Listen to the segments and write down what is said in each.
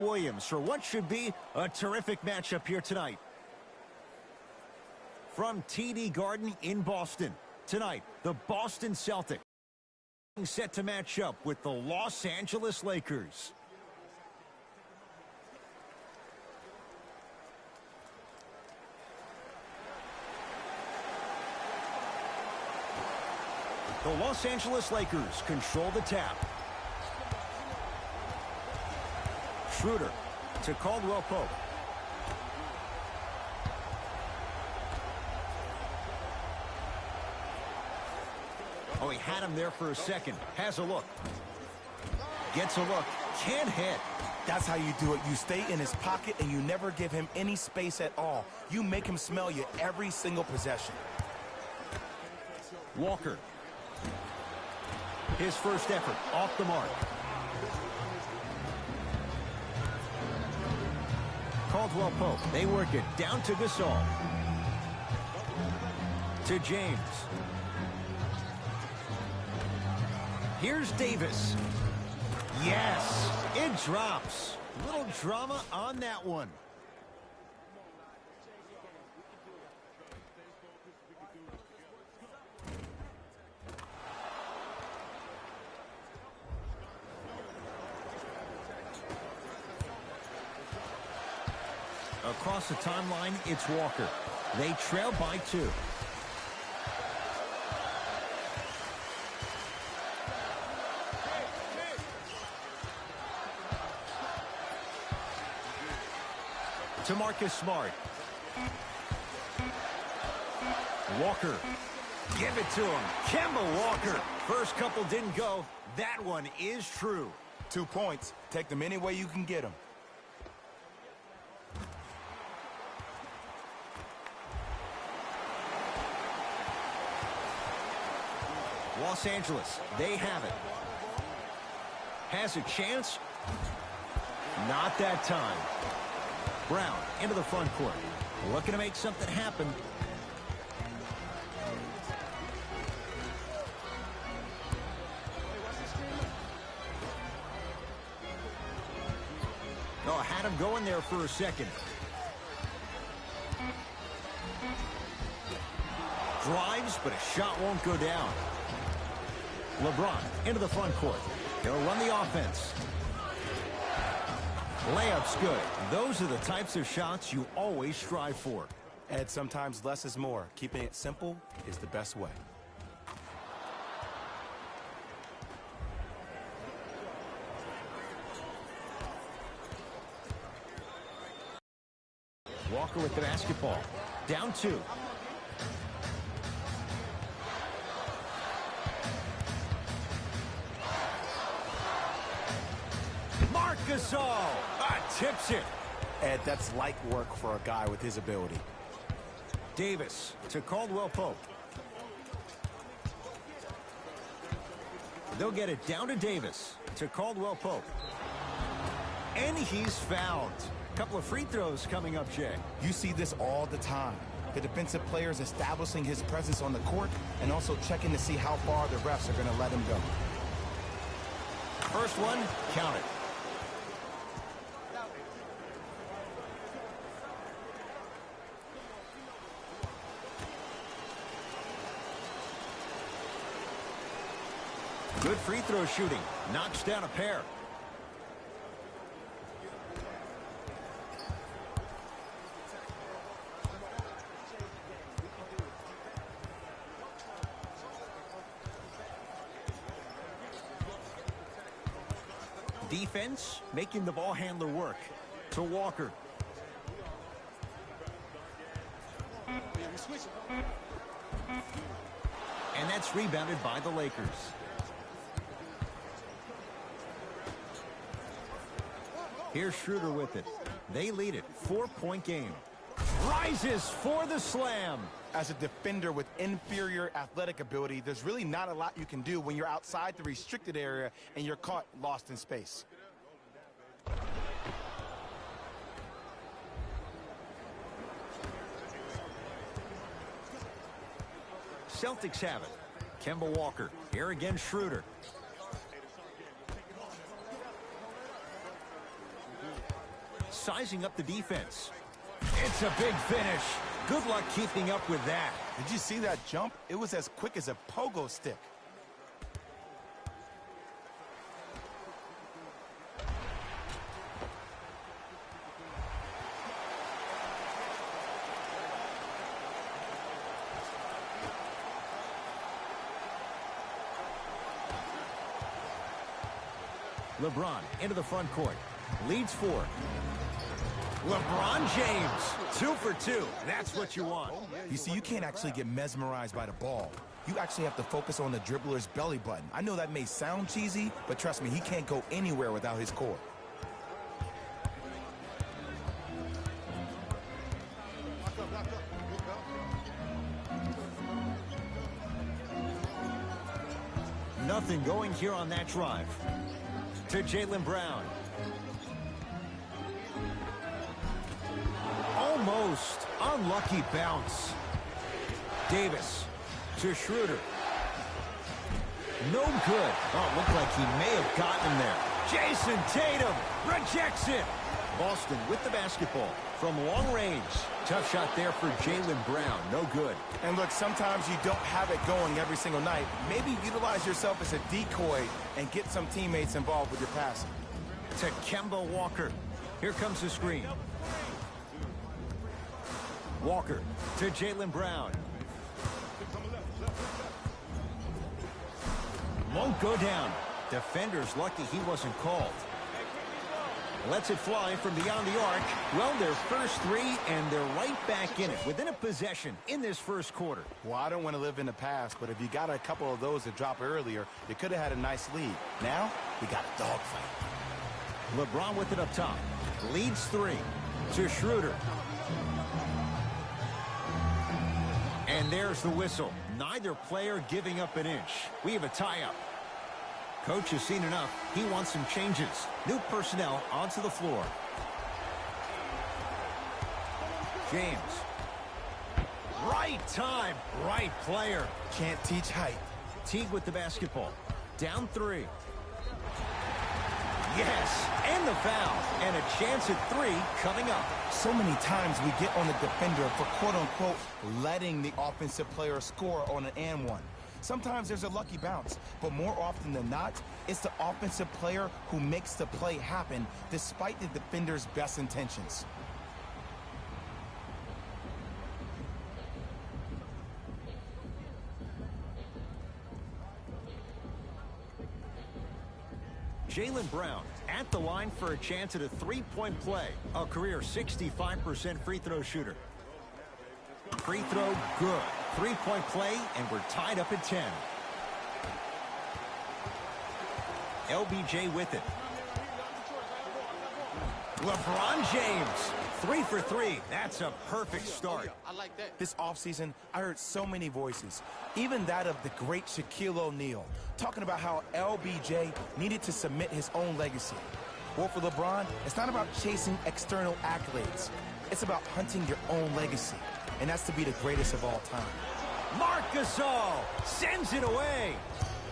Williams for what should be a terrific matchup here tonight. From TD Garden in Boston, tonight, the Boston Celtics set to match up with the Los Angeles Lakers. The Los Angeles Lakers control the tap. Schroeder to Caldwell Pope. Oh, he had him there for a second. Has a look. Gets a look. Can't hit. That's how you do it. You stay in his pocket and you never give him any space at all. You make him smell you every single possession. Walker. His first effort off the mark. Caldwell Pope. They work it down to Gasol. To James. Here's Davis. Yes, it drops. Little drama on that one. Across the timeline, it's Walker. They trail by 2. To Marcus Smart. Walker. Give it to him. Kemba Walker. First couple didn't go. That one is true. 2 points. Take them any way you can get them. Los Angeles, they have it. Has a chance. Not that time. Brown into the front court. Looking to make something happen. Oh, had him going there for a second. Drives, but a shot won't go down. LeBron into the front court. He'll run the offense. Layup's good. Those are the types of shots you always strive for. Ed, sometimes less is more. Keeping it simple is the best way. Walker with the basketball. Down 2. Gasol tips it. Ed, that's light work for a guy with his ability. Davis to Caldwell Pope. They'll get it down to Davis to Caldwell Pope. And he's fouled. A couple of free throws coming up, Jay. You see this all the time. The defensive players establishing his presence on the court and also checking to see how far the refs are going to let him go. First one, count it. Good free throw shooting. Knocks down a pair. Defense making the ball handler work. To Walker. And that's rebounded by the Lakers. Here's Schroeder with it. They lead it. 4-point game. Rises for the slam. As a defender with inferior athletic ability, there's really not a lot you can do when you're outside the restricted area and you're caught lost in space. Celtics have it. Kemba Walker. Here again, Schroeder. sizing up the defense. It's a big finish. Good luck keeping up with that. Did you see that jump? It was as quick as a pogo stick. LeBron into the front court. Leads 4. LeBron James, 2 for 2. That's what you want. You see, you can't actually get mesmerized by the ball. You actually have to focus on the dribbler's belly button. I know that may sound cheesy, but trust me, he can't go anywhere without his core. Nothing going here on that drive. To Jaylen Brown. Almost unlucky bounce. Davis to Schroeder. No good. Oh, it looked like he may have gotten him there. Jason Tatum rejects it. Boston with the basketball from long range. Tough shot there for Jaylen Brown. No good. And look, sometimes you don't have it going every single night. Maybe utilize yourself as a decoy and get some teammates involved with your passing. To Kemba Walker. Here comes the screen. Walker to Jaylen Brown. Won't go down. Defender's lucky he wasn't called. Lets it fly from beyond the arc. Well, their first 3, and they're right back in it, within a possession in this first quarter. Well, I don't want to live in the past, but if you got a couple of those to drop earlier, you could have had a nice lead. Now, we got a dogfight. LeBron with it up top. Leads 3 to Schroeder. And there's the whistle. Neither player giving up an inch. We have a tie-up. Coach has seen enough. He wants some changes. New personnel onto the floor. James. Right time, right player. Can't teach height. Teague with the basketball. Down 3. Yes, and the foul. And a chance at 3 coming up. So many times we get on the defender for quote-unquote letting the offensive player score on an and one. Sometimes there's a lucky bounce, but more often than not, it's the offensive player who makes the play happen despite the defender's best intentions. Jaylen Brown at the line for a chance at a 3-point play. A career 65% free throw shooter. Free throw good. 3-point play, and we're tied up at 10. LBJ with it. LeBron James, 3 for 3. That's a perfect start. I like that. This offseason, I heard so many voices, even that of the great Shaquille O'Neal, talking about how LBJ needed to submit his own legacy. Well, for LeBron, it's not about chasing external accolades. It's about hunting your own legacy, and that's to be the greatest of all time. Marc Gasol sends it away.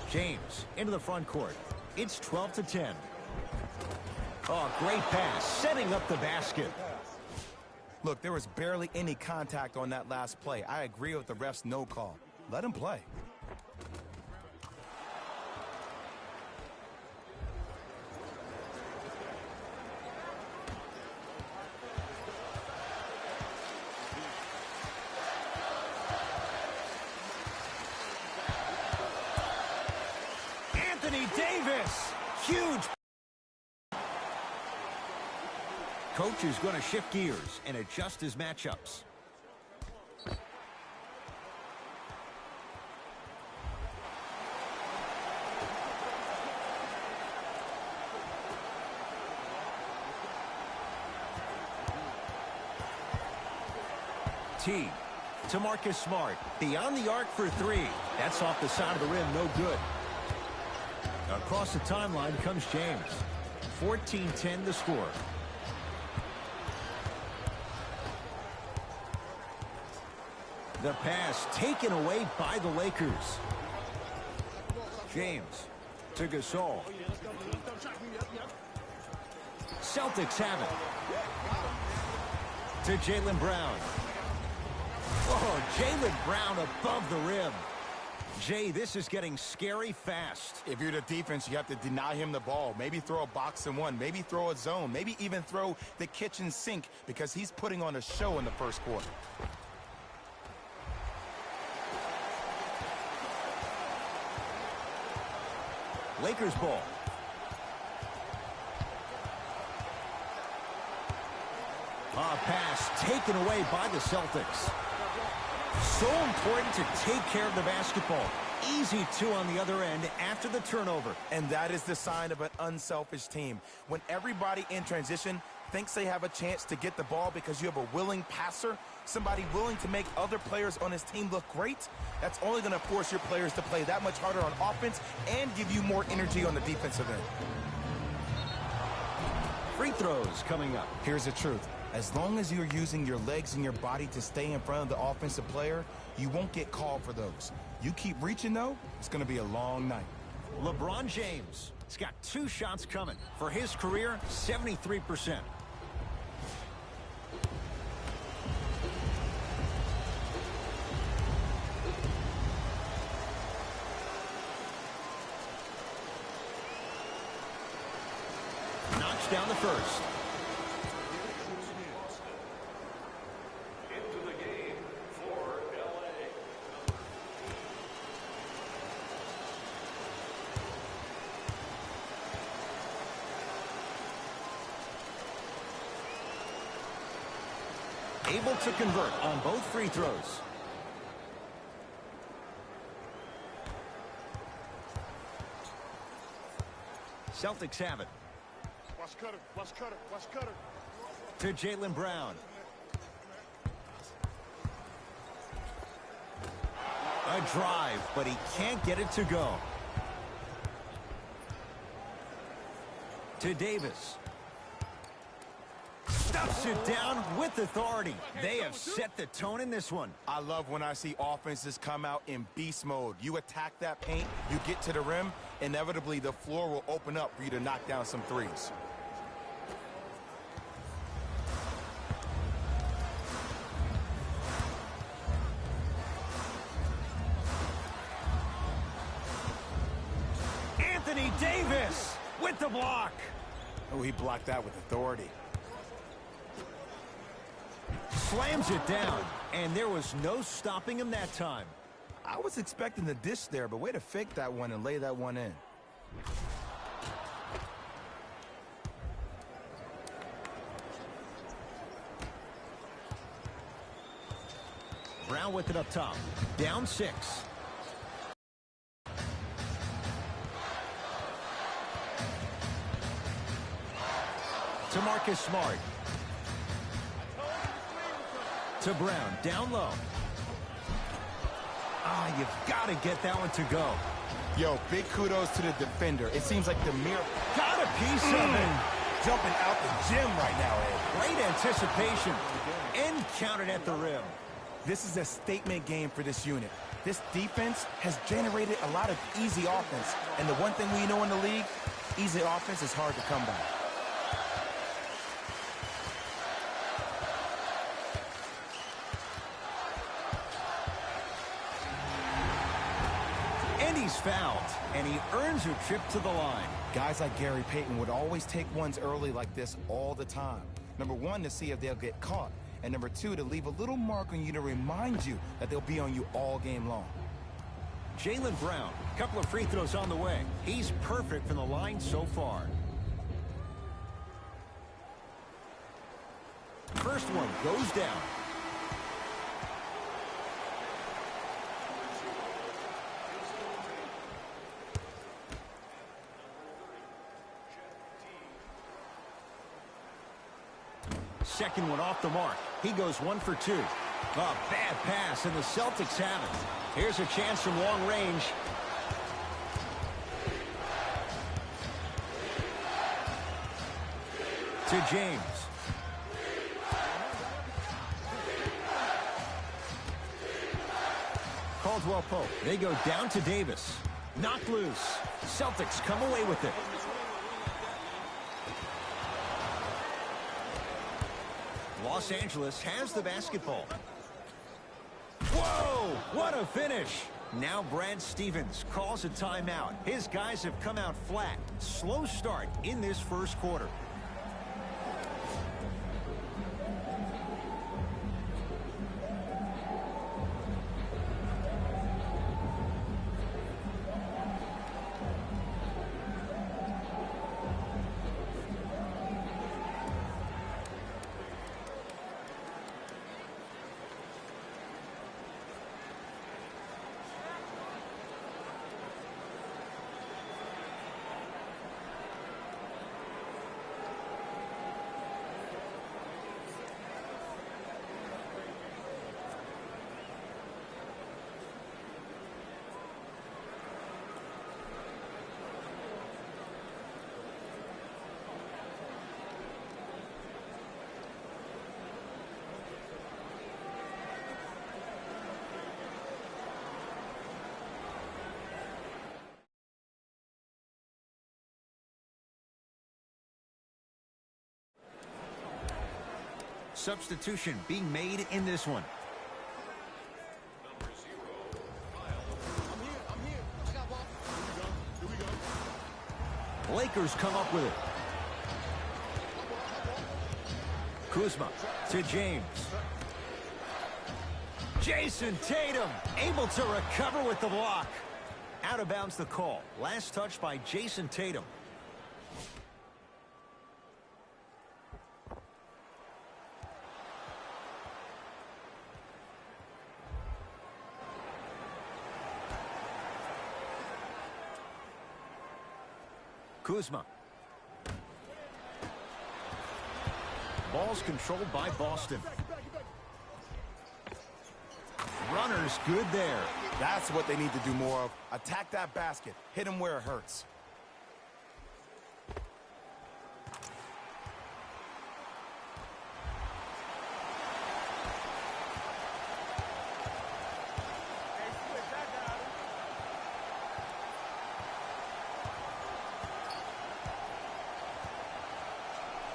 James into the front court. It's 12-10. Oh, great pass, setting up the basket. Look, there was barely any contact on that last play. I agree with the ref's no call. Let him play. Anthony Davis, huge. Coach is going to shift gears and adjust his matchups. T to Marcus Smart. Beyond the arc for 3. That's off the side of the rim, no good. Across the timeline comes James. 14-10 the score. The pass taken away by the Lakers. James to Gasol. Celtics have it. To Jaylen Brown. Whoa, Jaylen Brown above the rim. Jay, this is getting scary fast. If you're the defense, you have to deny him the ball. Maybe throw a box and one. Maybe throw a zone. Maybe even throw the kitchen sink because he's putting on a show in the first quarter. Lakers ball. Pass taken away by the Celtics. So important to take care of the basketball. Easy two on the other end after the turnover. And that is the sign of an unselfish team. When everybody in transition thinks they have a chance to get the ball because you have a willing passer, somebody willing to make other players on his team look great, that's only going to force your players to play that much harder on offense and give you more energy on the defensive end. Free throws coming up. Here's the truth. As long as you're using your legs and your body to stay in front of the offensive player, you won't get called for those. You keep reaching, though, it's going to be a long night. LeBron James has got 2 shots coming. For his career, 73%. Knocks down the first. Able to convert on both free throws. Celtics have it. Watch Cutter, watch Cutter, watch Cutter. To Jaylen Brown. A drive, but he can't get it to go. To Davis. Stuffs it down with authority. They have set the tone in this one. I love when I see offenses come out in beast mode. You attack that paint, you get to the rim, inevitably the floor will open up for you to knock down some threes. Anthony Davis with the block. Oh, he blocked that with authority. Slams it down, and there was no stopping him that time. I was expecting the dish there, but way to fake that one and lay that one in. Brown with it up top. Down 6. To Marcus Smart. To Brown, down low. You've got to get that one to go. Yo, big kudos to the defender. It seems like the mirror Got a piece of it. jumping out the gym right now, Ed. Great anticipation. And counted at the rim. This is a statement game for this unit. This defense has generated a lot of easy offense. And the one thing we know in the league, easy offense is hard to come by. And he's fouled. And he earns a trip to the line. Guys like Gary Payton would always take ones early like this all the time. Number one, to see if they'll get caught. And number two, to leave a little mark on you to remind you that they'll be on you all game long. Jaylen Brown, a couple of free throws on the way. He's perfect from the line so far. First one goes down. Second one off the mark. He goes 1 for 2. A bad pass, and the Celtics have it. Here's a chance from long range. To James. Caldwell Pope. They go down to Davis. Knocked loose. Celtics come away with it. Los Angeles has the basketball. Whoa, what a finish. Now Brad Stevens calls a timeout. His guys have come out flat. Slow start in this first quarter. Substitution being made in this one. I'm here. I got ball. Here we go. Lakers come up with it. Kuzma to James. Jason Tatum able to recover with the block. Out of bounds the call. Last touch by Jason Tatum. Kuzma. Ball's controlled by Boston. Runner's good there. That's what they need to do more of. Attack that basket. Hit him where it hurts.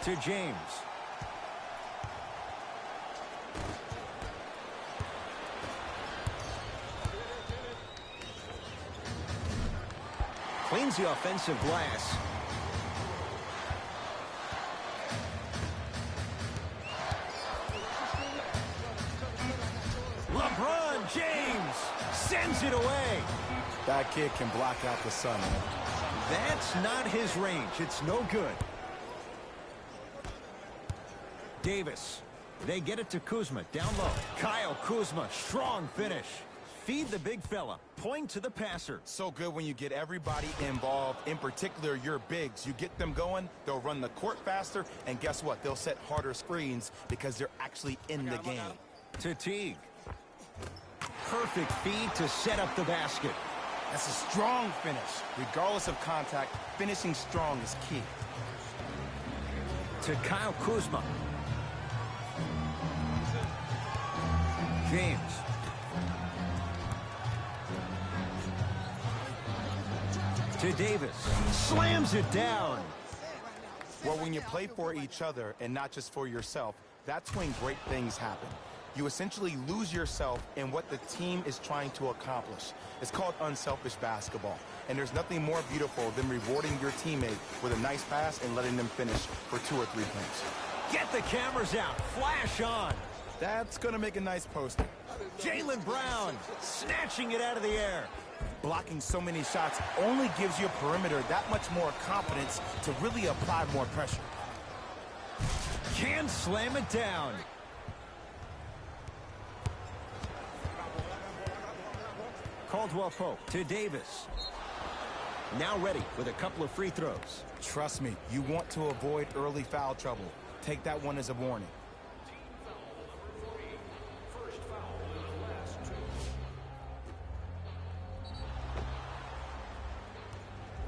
To James. Cleans the offensive glass. LeBron James sends it away. That kid can block out the sun, man. That's not his range. It's no good. Davis. They get it to Kuzma. Down low. Kyle Kuzma. Strong finish. Feed the big fella. Point to the passer. So good when you get everybody involved, in particular your bigs. You get them going, they'll run the court faster, and guess what? They'll set harder screens because they're actually in the game. To Teague. Perfect feed to set up the basket. That's a strong finish. Regardless of contact, finishing strong is key. To Kyle Kuzma. James. To Davis. Slams it down. Well, when you play for each other and not just for yourself, that's when great things happen. You essentially lose yourself in what the team is trying to accomplish. It's called unselfish basketball. And there's nothing more beautiful than rewarding your teammate with a nice pass and letting them finish for 2 or 3 points. Get the cameras out. Flash on. That's going to make a nice poster. Jaylen Brown snatching it out of the air. Blocking so many shots only gives your perimeter that much more confidence to really apply more pressure. Can slam it down. Caldwell Pope to Davis. Now ready with a couple of free throws. Trust me, you want to avoid early foul trouble. Take that one as a warning.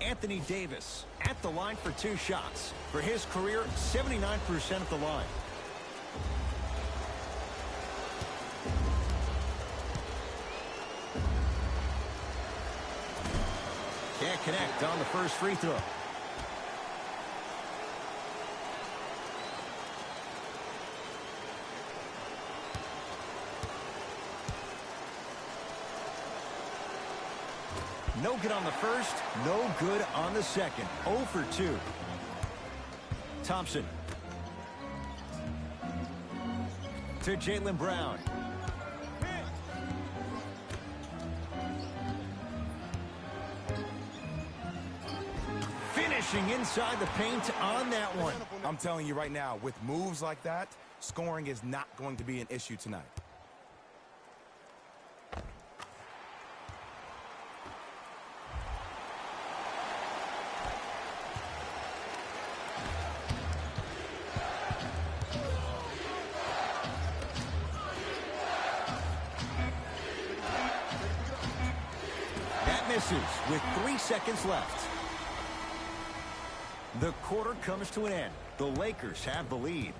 Anthony Davis at the line for 2 shots. For his career, 79% at the line. Can't connect on the first free throw. No good on the first, no good on the second. 0 for 2. Thompson. To Jaylen Brown. Finishing inside the paint on that one. I'm telling you right now, with moves like that, scoring is not going to be an issue tonight. That misses with 3 seconds left. The quarter comes to an end. The Lakers have the lead.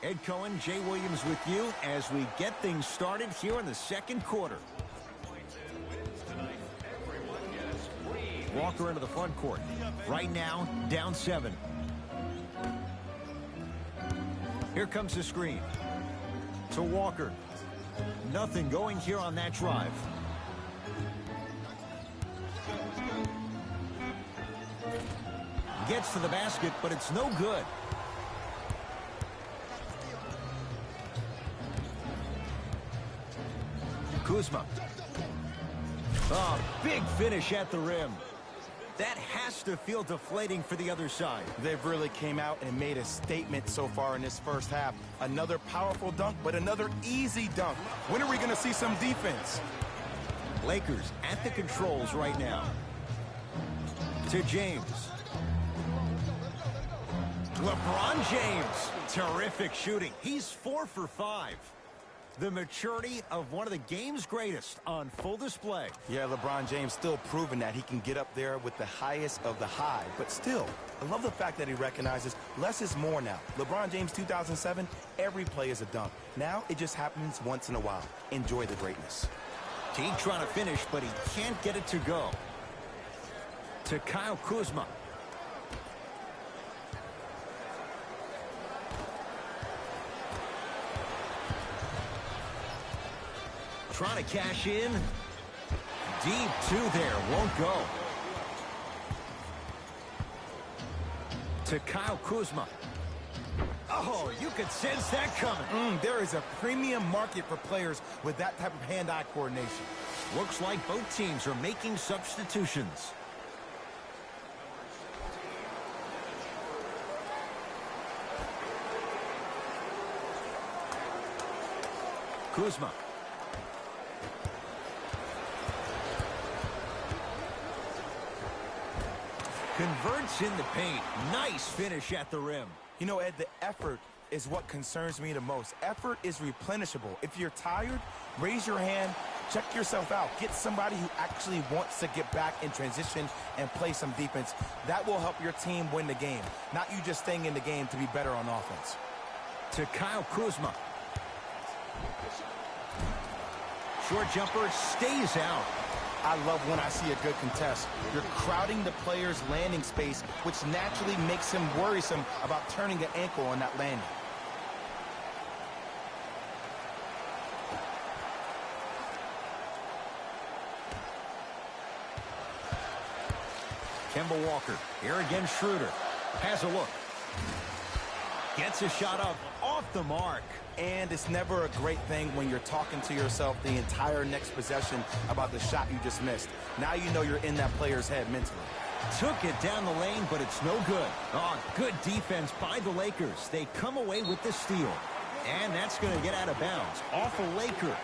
Ed Cohen, Jay Williams with you as we get things started here in the second quarter. Walker into the front court. Right now, down 7. Here comes the screen. To Walker. Nothing going here on that drive. Gets to the basket, but it's no good. Kuzma. Oh, big finish at the rim. That has to feel deflating for the other side. They've really came out and made a statement so far in this first half. Another powerful dunk, but another easy dunk. When are we going to see some defense? Lakers at the controls right now. To James. LeBron James. Terrific shooting. He's 4 for 5. The maturity of one of the game's greatest on full display. Yeah, LeBron James still proving that he can get up there with the highest of the high. But still, I love the fact that he recognizes less is more now. LeBron James 2007, every play is a dunk. Now it just happens once in a while. Enjoy the greatness. Teague trying to finish, but he can't get it to go. To Kyle Kuzma. Trying to cash in. Deep 2 there. Won't go. To Kyle Kuzma. Oh, you could sense that coming. There is a premium market for players with that type of hand-eye coordination. Looks like both teams are making substitutions. Kuzma. Converts in the paint. Nice finish at the rim. You know, Ed, the effort is what concerns me the most. Effort is replenishable. If you're tired, raise your hand, check yourself out. Get somebody who actually wants to get back in transition and play some defense. That will help your team win the game, not you just staying in the game to be better on offense. To Kyle Kuzma. Short jumper stays out. I love when I see a good contest. You're crowding the player's landing space, which naturally makes him worrisome about turning the ankle on that landing. Kemba Walker. Here again, Schroeder. Has a look. Gets a shot up off the mark. And it's never a great thing when you're talking to yourself the entire next possession about the shot you just missed. Now you know you're in that player's head mentally. Took it down the lane, but it's no good. Oh, good defense by the Lakers. They come away with the steal. And that's going to get out of bounds. Off a Laker.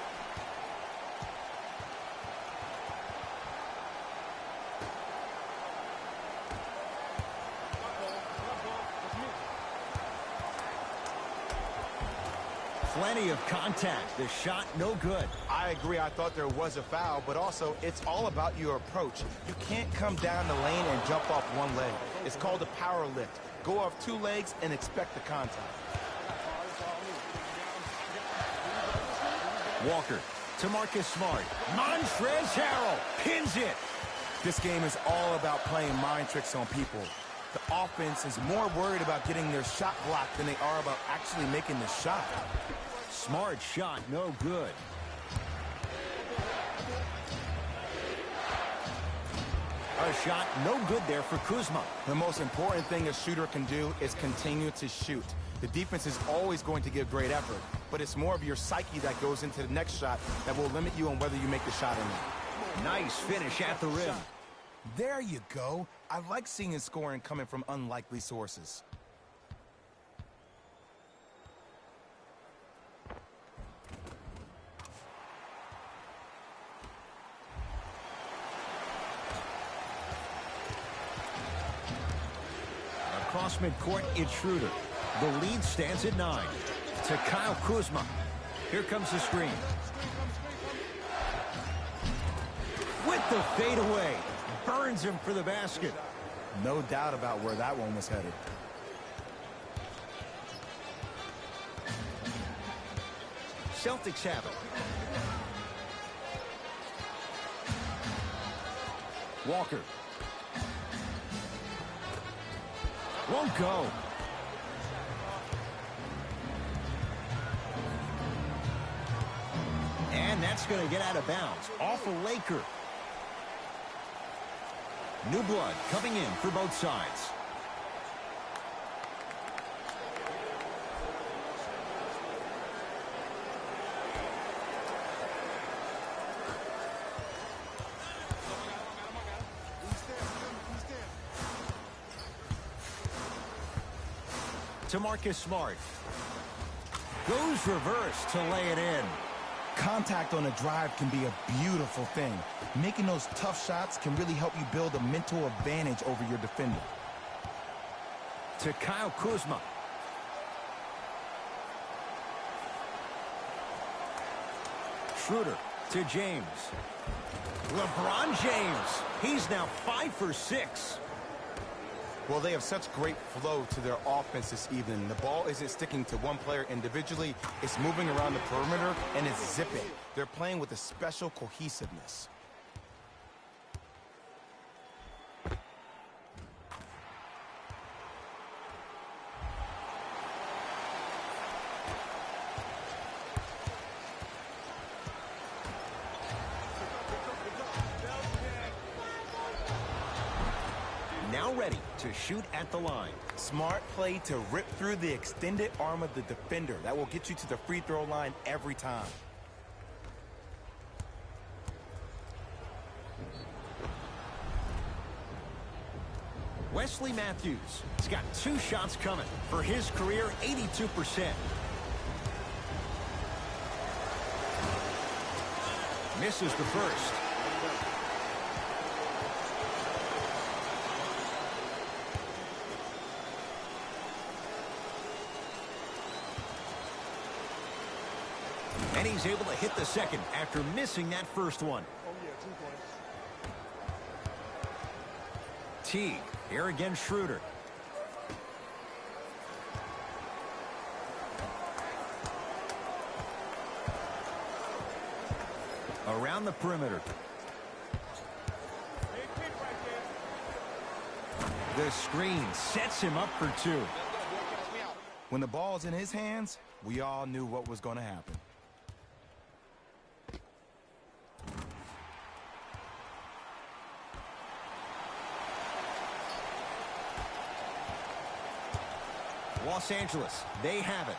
Plenty of contact. The shot no good. I agree. I thought there was a foul, but also it's all about your approach. You can't come down the lane and jump off one leg. It's called a power lift. Go off two legs and expect the contact. Walker to Marcus Smart. Montrezl Harrell pins it. This game is all about playing mind tricks on people. The offense is more worried about getting their shot blocked than they are about actually making the shot. Smart shot, no good. A shot no good there for Kuzma. The most important thing a shooter can do is continue to shoot. The defense is always going to give great effort, but it's more of your psyche that goes into the next shot that will limit you on whether you make the shot or not. Nice finish at the rim. There you go. I like seeing scoring coming from unlikely sources. Across midcourt, it's Schroeder. The lead stands at 9. To Kyle Kuzma. Here comes the screen. With the fadeaway. Burns him for the basket. No doubt about where that one was headed. Celtics have it. Walker. Won't go. And that's going to get out of bounds. Off a Laker. New blood coming in for both sides. To Marcus Smart. Goes reverse to lay it in. Contact on a drive can be a beautiful thing. Making those tough shots can really help you build a mental advantage over your defender. To Kyle Kuzma. Schroeder to James. LeBron James. He's now 5 for 6. Well, they have such great flow to their offense this evening. The ball isn't sticking to one player individually. It's moving around the perimeter, and it's zipping. They're playing with a special cohesiveness. Now ready to shoot at the line. Smart play to rip through the extended arm of the defender. That will get you to the free throw line every time. Wesley Matthews has got 2 shots coming for his career, 82%. Misses the first. And he's able to hit the second after missing that first one. Teague, here again Schroeder. Around the perimeter. The screen sets him up for 2. When the ball's in his hands, we all knew what was going to happen. Los Angeles, they have it.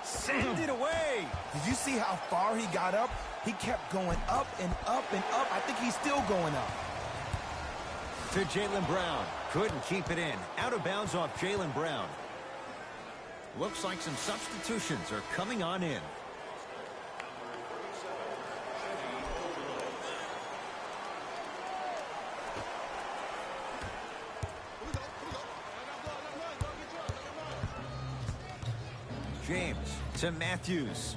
Send it away. Did you see how far he got up? He kept going up and up and up. I think he's still going up. To Jaylen Brown. Couldn't keep it in. Out of bounds off Jaylen Brown. Looks like some substitutions are coming on in. James to Matthews.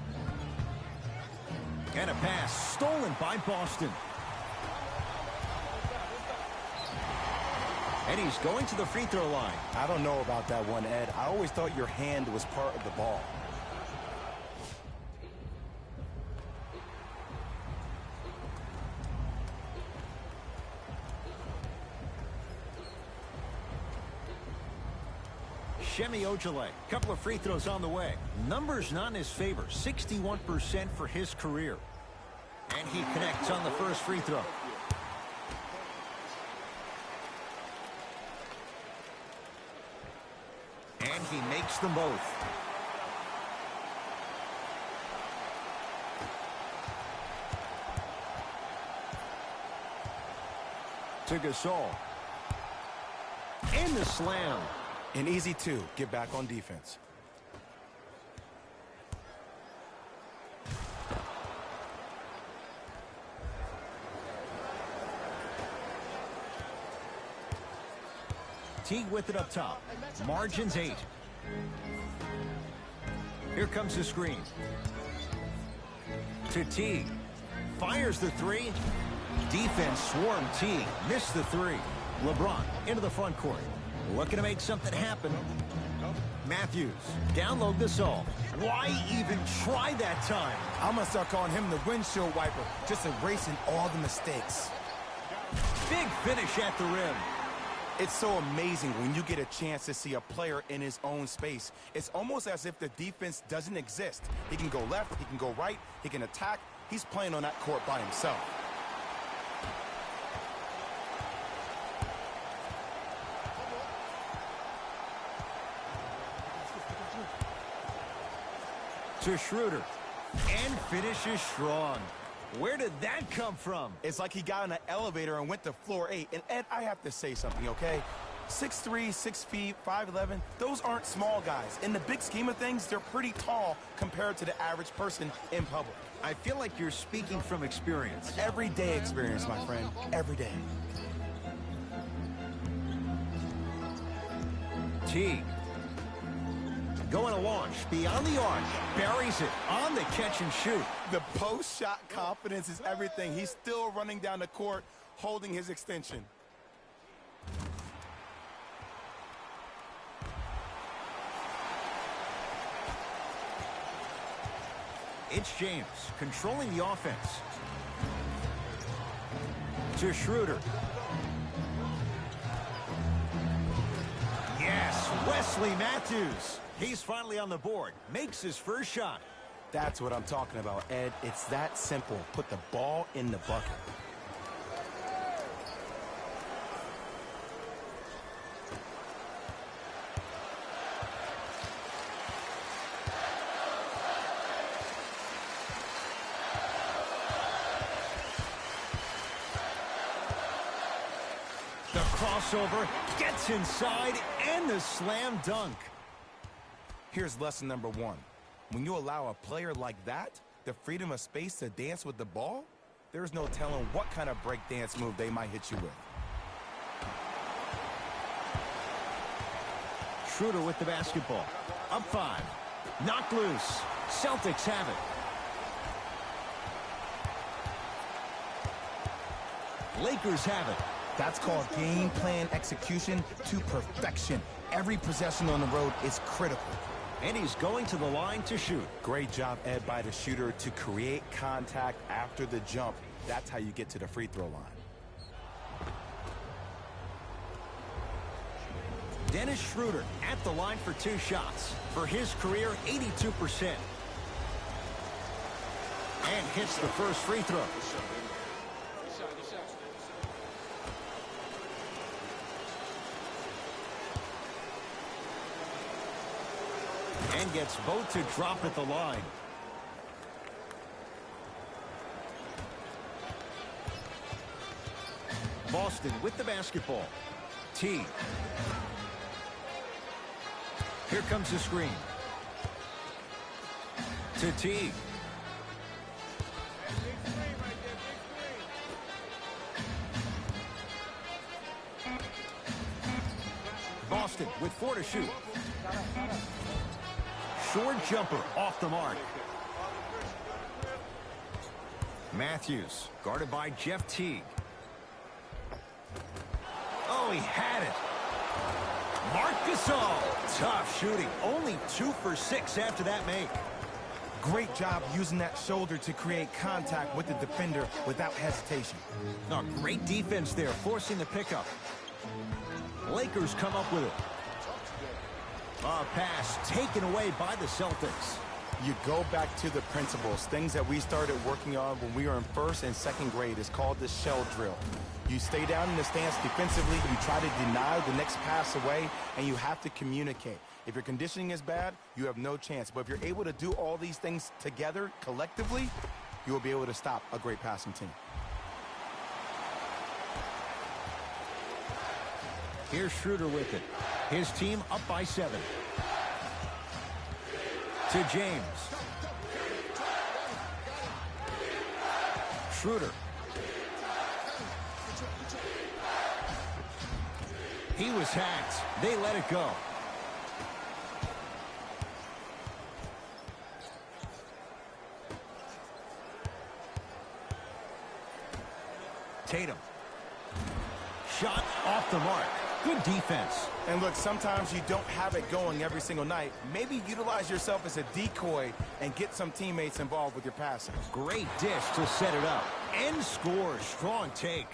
And a pass stolen by Boston. And he's going to the free throw line. I don't know about that one, Ed. I always thought your hand was part of the ball. Shemi Ojale, couple of free throws on the way. Numbers not in his favor, 61% for his career. And he connects on the first free throw. And he makes them both. To Gasol. And the slam. An easy two. Get back on defense. Teague with it up top. Margins 8. Here comes the screen. To Teague. Fires the three. Defense swarmed Teague. Missed the three. LeBron into the front court. Looking to make something happen. Matthews. Download Gasol. Why even try that time? I'm going to start calling him the windshield wiper. Just erasing all the mistakes. Big finish at the rim. It's so amazing when you get a chance to see a player in his own space. It's almost as if the defense doesn't exist. He can go left, he can go right, he can attack. He's playing on that court by himself. To Schroeder. And finishes strong. Where did that come from? It's like he got in an elevator and went to floor 8. And, Ed, I have to say something, okay? 6'3", 6 feet, 5'11", those aren't small guys. In the big scheme of things, they're pretty tall compared to the average person in public. I feel like you're speaking from experience. Everyday experience, my friend. Every day. Teague. Going to launch beyond the arc. Buries it on the catch and shoot. The post-shot confidence is everything. He's still running down the court, holding his extension. It's James controlling the offense. To Schroeder. Yes, Wesley Matthews. He's finally on the board. Makes his first shot. That's what I'm talking about, Ed. It's that simple. Put the ball in the bucket. The crossover gets inside and the slam dunk. Here's lesson number 1. When you allow a player like that the freedom of space to dance with the ball, there's no telling what kind of break dance move they might hit you with. Schroeder with the basketball. Up 5. Knocked loose. Celtics have it. Lakers have it. That's called game plan execution to perfection. Every possession on the road is critical. And he's going to the line to shoot. Great job, Ed, by the shooter to create contact after the jump. That's how you get to the free throw line. Dennis Schroeder at the line for 2 shots. For his career, 82%. And hits the first free throw. And gets both to drop at the line. Boston with the basketball. Teague. Here comes the screen. To Teague. Boston with 4 to shoot. Short jumper off the mark. Matthews, guarded by Jeff Teague. Oh, he had it. Marc Gasol, tough shooting. Only 2 for 6 after that make. Great job using that shoulder to create contact with the defender without hesitation. Oh, great defense there, forcing the pickup. Lakers come up with it. A pass taken away by the Celtics. You go back to the principles, things that we started working on when we were in first and second grade. It's called the shell drill. You stay down in the stance defensively, you try to deny the next pass away, and you have to communicate. If your conditioning is bad, you have no chance. But if you're able to do all these things together, collectively, you will be able to stop a great passing team. Here's Schroeder with it. His team up by 7. To James. Schroeder. He was hacked. They let it go. Tatum. Shot off the mark. Good defense. And look, sometimes you don't have it going every single night. Maybe utilize yourself as a decoy and get some teammates involved with your passing. Great dish to set it up. And score. Strong take.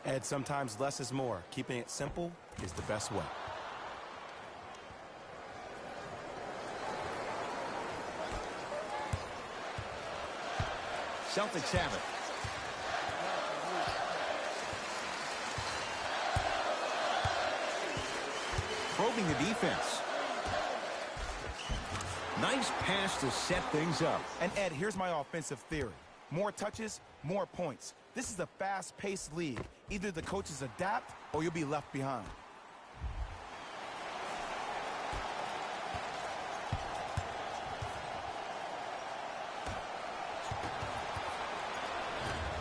Ed, sometimes less is more. Keeping it simple is the best way. Celtics have it. Probing the defense. Nice pass to set things up. And Ed, here's my offensive theory. More touches, more points. This is a fast-paced league. Either the coaches adapt or you'll be left behind.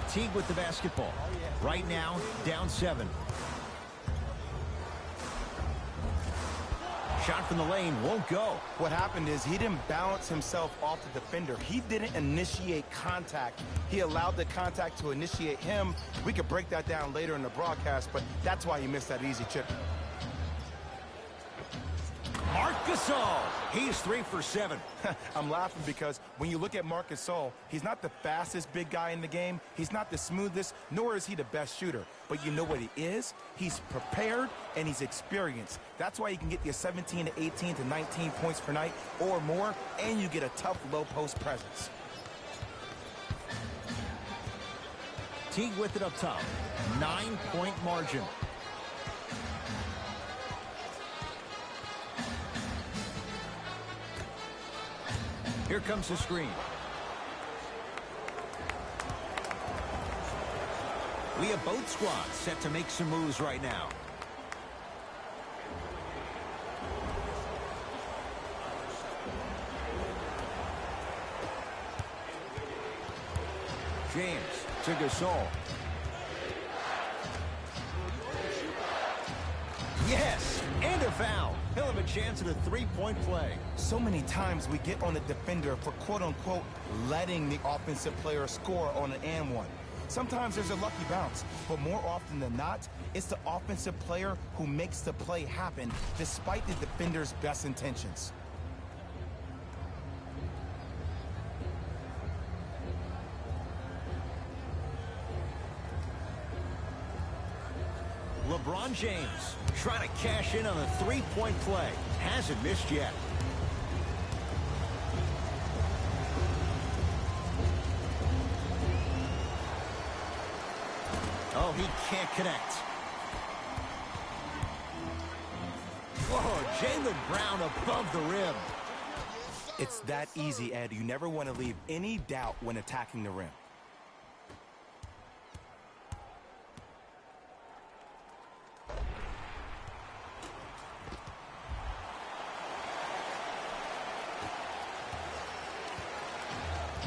Teague with the basketball. Right now, down 7. Shot from the lane won't go. What happened is he didn't balance himself off the defender. He didn't initiate contact. He allowed the contact to initiate him. We could break that down later in the broadcast, but that's why he missed that easy chip. Marc Gasol. He's 3 for 7. I'm laughing because when you look at Marc Gasol, he's not the fastest big guy in the game. He's not the smoothest, nor is he the best shooter. But you know what he is? He's prepared and he's experienced. That's why he can get you 17 to 18 to 19 points per night or more, and you get a tough low post presence. Teague with it up top. 9-point margin. Here comes the screen. We have both squads set to make some moves right now. James to Gasol. Yes, and a foul. He'll have a chance at a 3-point play. So many times we get on the defender for quote-unquote letting the offensive player score on an and one. Sometimes there's a lucky bounce, but more often than not, it's the offensive player who makes the play happen despite the defender's best intentions. LeBron James trying to cash in on a 3-point play. Hasn't missed yet. Oh, he can't connect. Whoa, Jaylen Brown above the rim. It's that easy, Ed. You never want to leave any doubt when attacking the rim.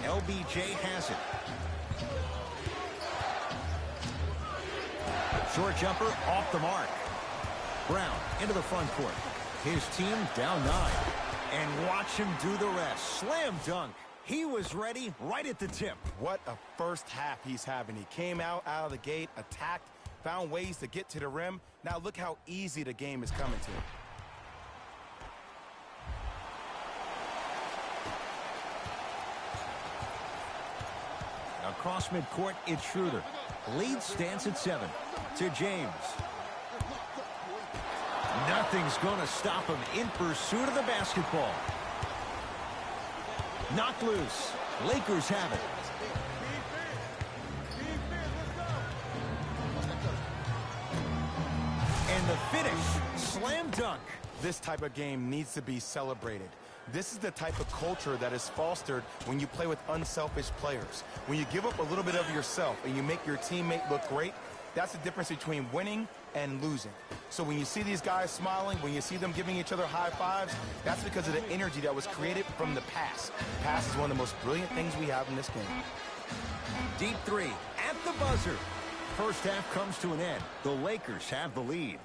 LBJ has it. Short jumper off the mark. Brown into the front court. His team down 9. And watch him do the rest. Slam dunk. He was ready right at the tip. What a first half he's having. He came out of the gate, attacked, found ways to get to the rim. Now look how easy the game is coming to him. Across midcourt, it's Schroeder. Lead stands at 7. To James. Nothing's going to stop him in pursuit of the basketball. Knocked loose. Lakers have it. And the finish. Slam dunk. This type of game needs to be celebrated. This is the type of culture that is fostered when you play with unselfish players. When you give up a little bit of yourself and you make your teammate look great, that's the difference between winning and losing. So when you see these guys smiling, when you see them giving each other high fives, that's because of the energy that was created from the pass. Pass is one of the most brilliant things we have in this game. Deep three at the buzzer. First half comes to an end. The Lakers have the lead.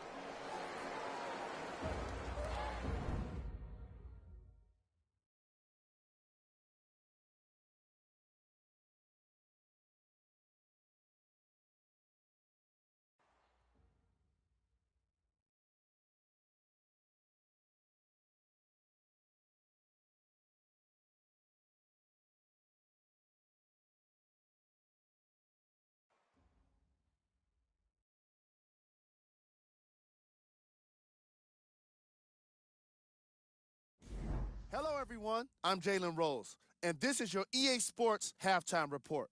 Hello, everyone. I'm Jalen Rose, and this is your EA Sports Halftime Report.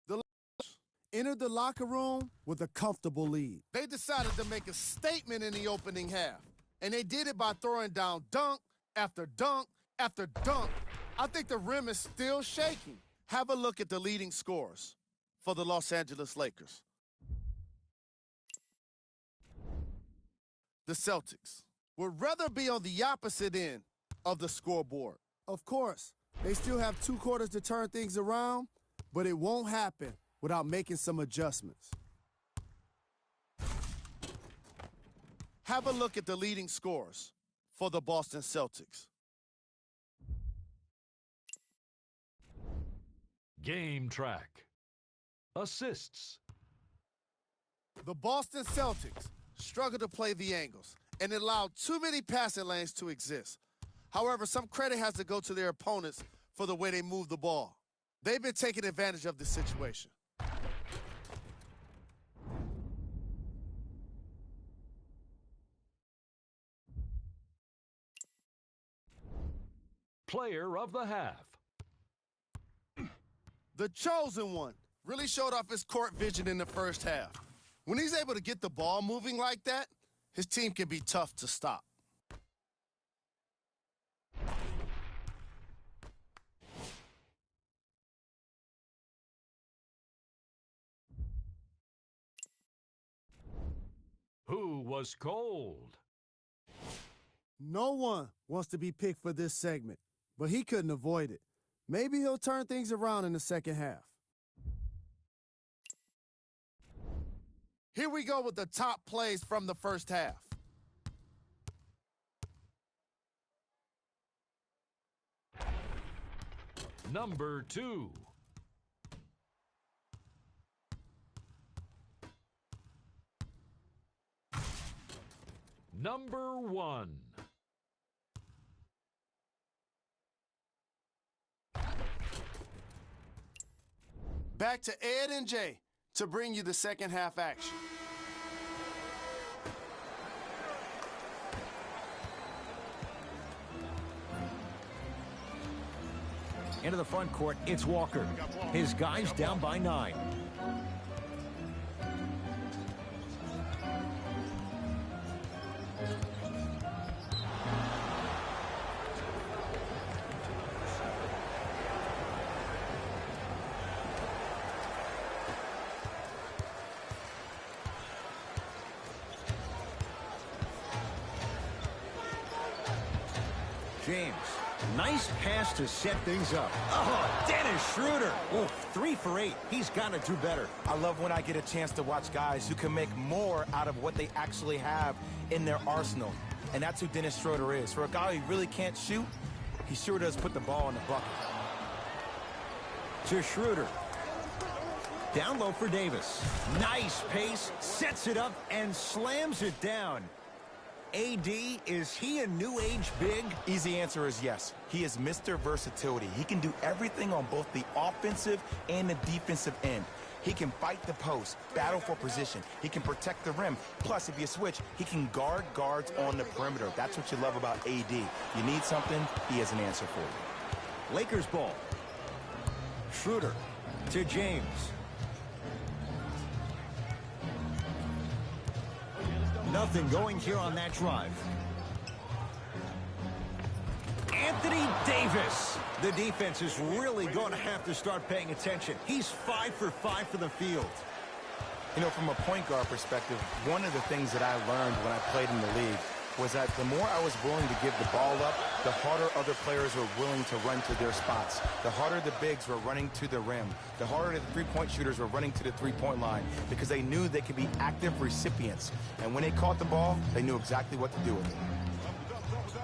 The Lakers entered the locker room with a comfortable lead. They decided to make a statement in the opening half, and they did it by throwing down dunk after dunk after dunk. I think the rim is still shaking. Have a look at the leading scorers for the Los Angeles Lakers. The Celtics would rather be on the opposite end of the scoreboard. Of course, they still have 2 quarters to turn things around, but it won't happen without making some adjustments. Have a look at the leading scorers for the Boston Celtics. Game track. Assists. The Boston Celtics struggle to play the angles and allowed too many passing lanes to exist. However, some credit has to go to their opponents for the way they move the ball. They've been taking advantage of the situation. Player of the half. The chosen one really showed off his court vision in the first half. When he's able to get the ball moving like that, his team can be tough to stop. Who was cold? No one wants to be picked for this segment, but he couldn't avoid it. Maybe he'll turn things around in the second half. Here we go with the top plays from the first half. Number 2. Number 1. Back to Ed and Jay to bring you the second half action. Into the front court, it's Walker. His guys down by 9. James, nice pass to set things up. Oh, Dennis Schroeder. Oh, 3 for 8. He's got to do better. I love when I get a chance to watch guys who can make more out of what they actually have in their arsenal. and that's who Dennis Schroeder is. For a guy who really can't shoot, he sure does put the ball in the bucket. To Schroeder. Down low for Davis. Nice pace, sets it up, and slams it down. AD, is he a new age big? Easy answer is yes. He is Mr. Versatility. He can do everything on both the offensive and the defensive end. He can fight the post, battle for position. He can protect the rim. Plus, if you switch, he can guard guards on the perimeter. That's what you love about AD. You need something, he has an answer for you. Lakers ball. Schroeder to James. Nothing going here on that drive. Anthony Davis. The defense is really going to have to start paying attention. He's 5 for 5 for the field. You know, from a point guard perspective, one of the things that I learned when I played in the league was that the more I was willing to give the ball up, the harder other players were willing to run to their spots. The harder the bigs were running to the rim. The harder the three-point shooters were running to the three-point line because they knew they could be active recipients. And when they caught the ball, they knew exactly what to do with it.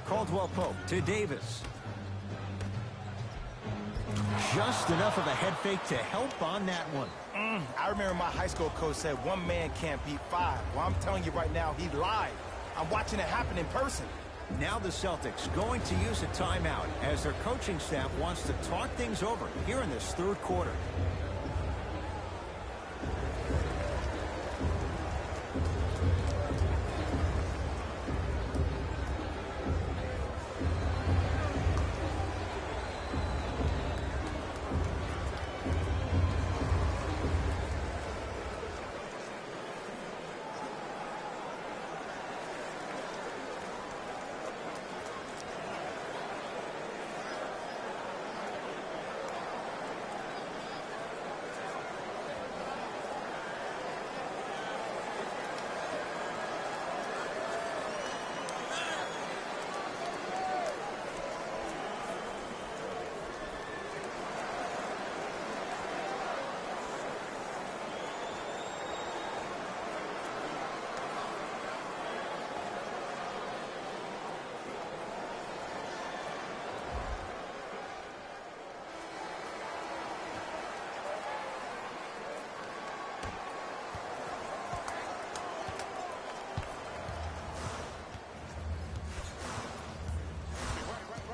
Caldwell Pope to Davis. Just enough of a head fake to help on that one. I remember my high school coach said one man can't beat 5. Well, I'm telling you right now, he lied. I'm watching it happen in person. Now the Celtics going to use a timeout as their coaching staff wants to talk things over here in this third quarter.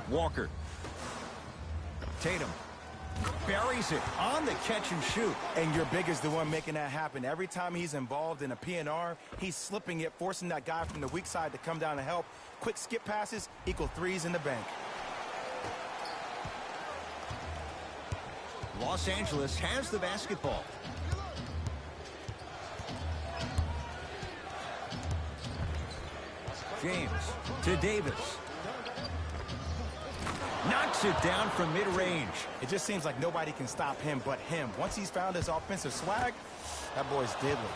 Walker. Tatum buries it on the catch and shoot. And your big is the one making that happen. Every time he's involved in a PNR, he's slipping it, forcing that guy from the weak side to come down to help. Quick skip passes equal threes in the bank. Los Angeles has the basketball. James to Davis. Knocks it down from mid-range. It just seems like nobody can stop him but him. Once he's found his offensive swag, that boy's deadly.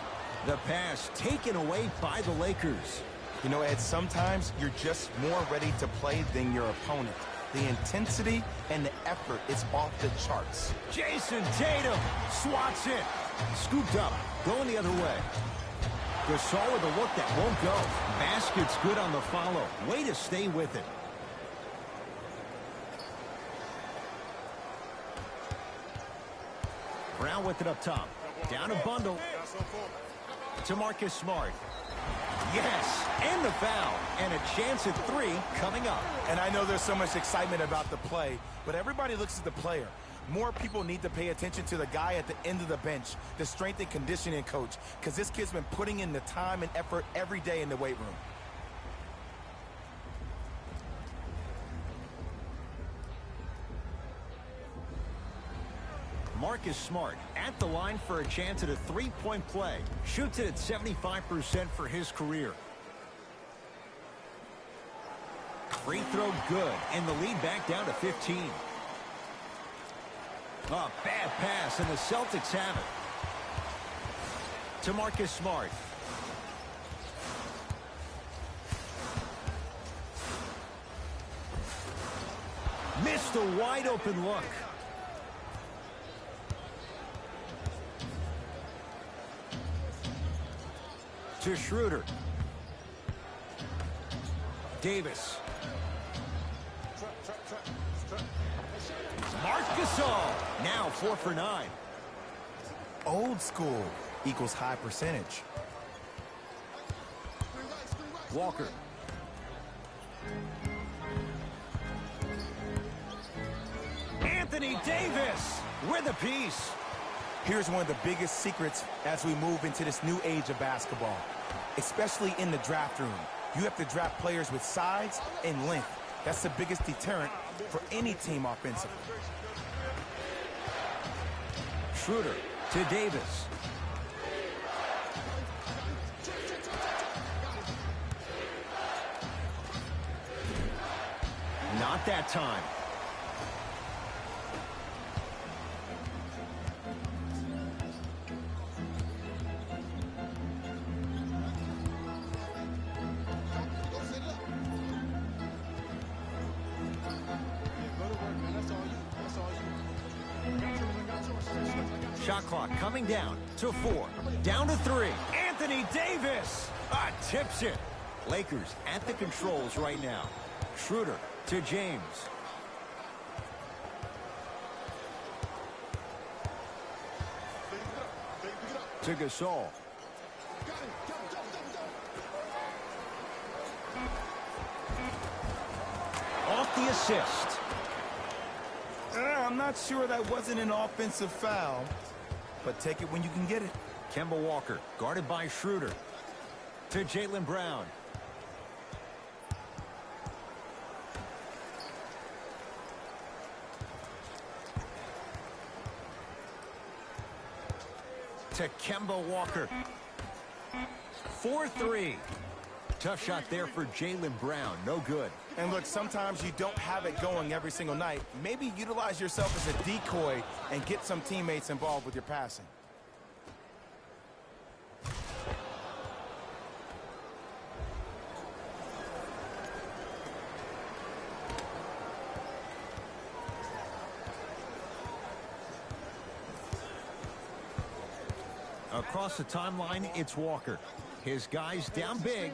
The pass taken away by the Lakers. You know, Ed, sometimes you're just more ready to play than your opponent. The intensity and the effort is off the charts. Jason Tatum swats it. Scooped up, going the other way. Gasol with a look that won't go. Basket's good on the follow. Way to stay with it. Brown with it up top. Down a bundle. To Marcus Smart. Yes, and the foul. And a chance at 3 coming up. And I know there's so much excitement about the play, but everybody looks at the player. More people need to pay attention to the guy at the end of the bench, the strength and conditioning coach, because this kid's been putting in the time and effort every day in the weight room. Marcus Smart at the line for a chance at a three-point play. Shoots it at 75% for his career. Free throw good, and the lead back down to 15. A bad pass, and the Celtics have it. To Marcus Smart. Missed a wide-open look. To Schroeder. Davis. Marc Gasol. Now 4 for 9. Old school equals high percentage. Walker. Anthony Davis with a piece. Here's one of the biggest secrets as we move into this new age of basketball, especially in the draft room. You have to draft players with size and length. That's the biggest deterrent for any team offensively. Schroeder to Davis. Not that time. Shot clock coming down to 4. Down to 3. Anthony Davis tips it. Lakers at the controls right now. Schroeder to James. To Gasol. Off the assist. I'm not sure that wasn't an offensive foul, but take it when you can get it. Kemba Walker guarded by Schroeder. To Jaylen Brown. To Kemba Walker. 4-3. Tough shot there for Jaylen Brown. No good. And look, sometimes you don't have it going every single night. Maybe utilize yourself as a decoy and get some teammates involved with your passing. Across the timeline, it's Walker. His guys down big.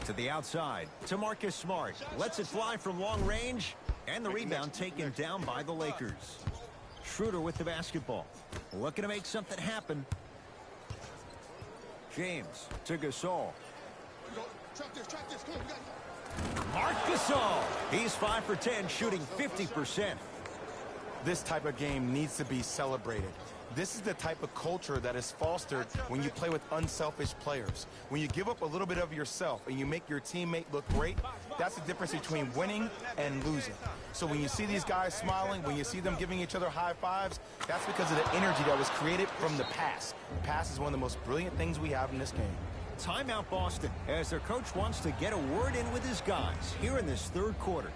To the outside, to Marcus Smart. Lets it fly from long range. And the rebound taken down by the Lakers. Schroeder with the basketball. Looking to make something happen. James to Gasol. Marc Gasol. He's 5 for 10, shooting 50%. This type of game needs to be celebrated. This is the type of culture that is fostered when you play with unselfish players. When you give up a little bit of yourself and you make your teammate look great, that's the difference between winning and losing. So when you see these guys smiling, when you see them giving each other high fives, that's because of the energy that was created from the pass. The pass is one of the most brilliant things we have in this game. Timeout Boston, as their coach wants to get a word in with his guys here in this third quarter.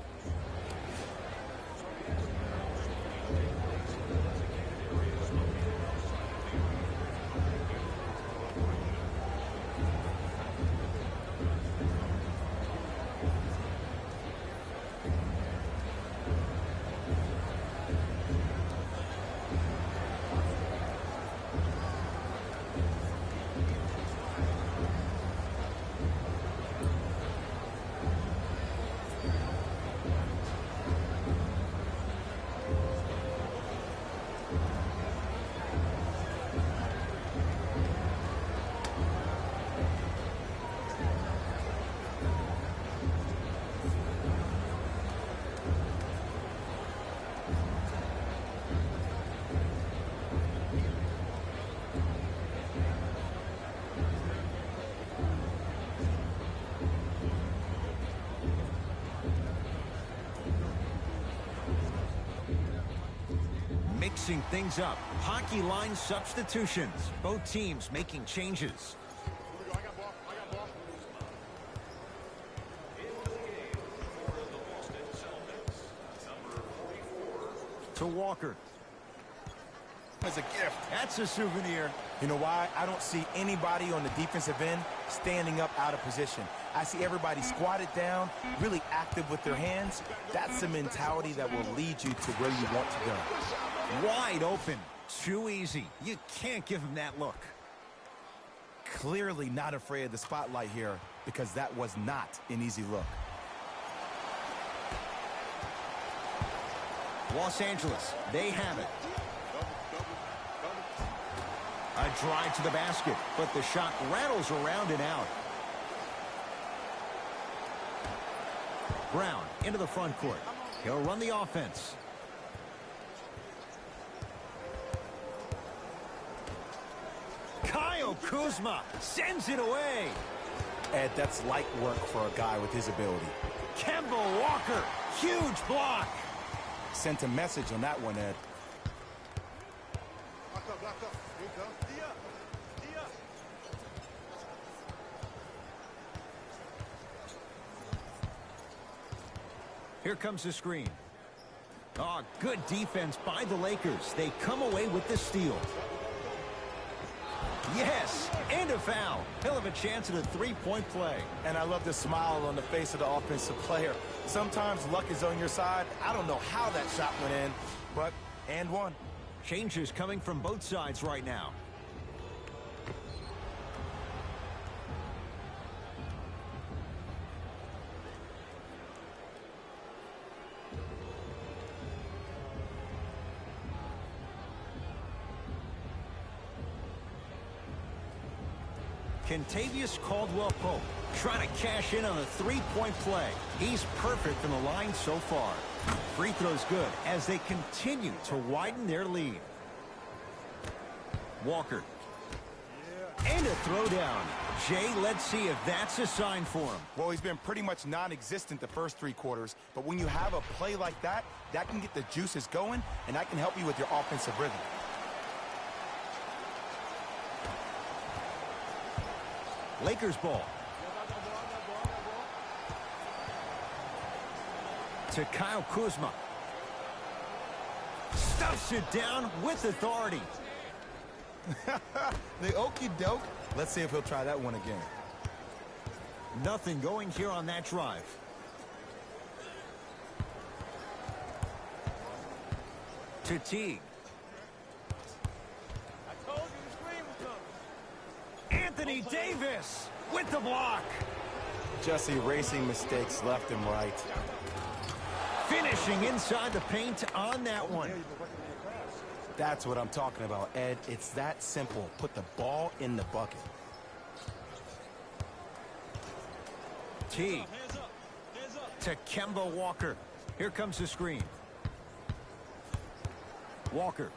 Mixing things up. Hockey line substitutions. Both teams making changes. To Walker. As a gift. That's a souvenir. You know why? I don't see anybody on the defensive end standing up out of position. I see everybody squatted down, really active with their hands. That's the mentality that will lead you to where you want to go. Wide open. Too easy. You can't give him that look. clearly not afraid of the spotlight here because that was not an easy look. Los Angeles, they have it. A drive to the basket, but the shot rattles around and out. Brown into the front court. He'll run the offense. Kyle Kuzma sends it away. Ed, that's light work for a guy with his ability. Kemba Walker, huge block. Sent a message on that one, Ed. Here comes the screen. Oh, good defense by the Lakers. They come away with the steal. Yes, and a foul. He'll have a chance at a three-point play. And I love the smile on the face of the offensive player. Sometimes luck is on your side. I don't know how that shot went in, but and one. Changes coming from both sides right now. Kentavious Caldwell-Pope trying to cash in on a three-point play. He's perfect from the line so far. Free throw's good as they continue to widen their lead. Walker. And a throwdown. Jay, let's see if that's a sign for him. Well, he's been pretty much non-existent the first three quarters, but when you have a play like that, that can get the juices going, and that can help you with your offensive rhythm. Lakers ball. To Kyle Kuzma. Stuffs it down with authority. The okie doke. Let's see if he'll try that one again. Nothing going here on that drive. To Teague. Anthony Davis with the block. Just erasing mistakes left and right. Finishing inside the paint on that one. That's what I'm talking about, Ed. It's that simple. Put the ball in the bucket. Teague. To Kemba Walker. Here comes the screen. Walker.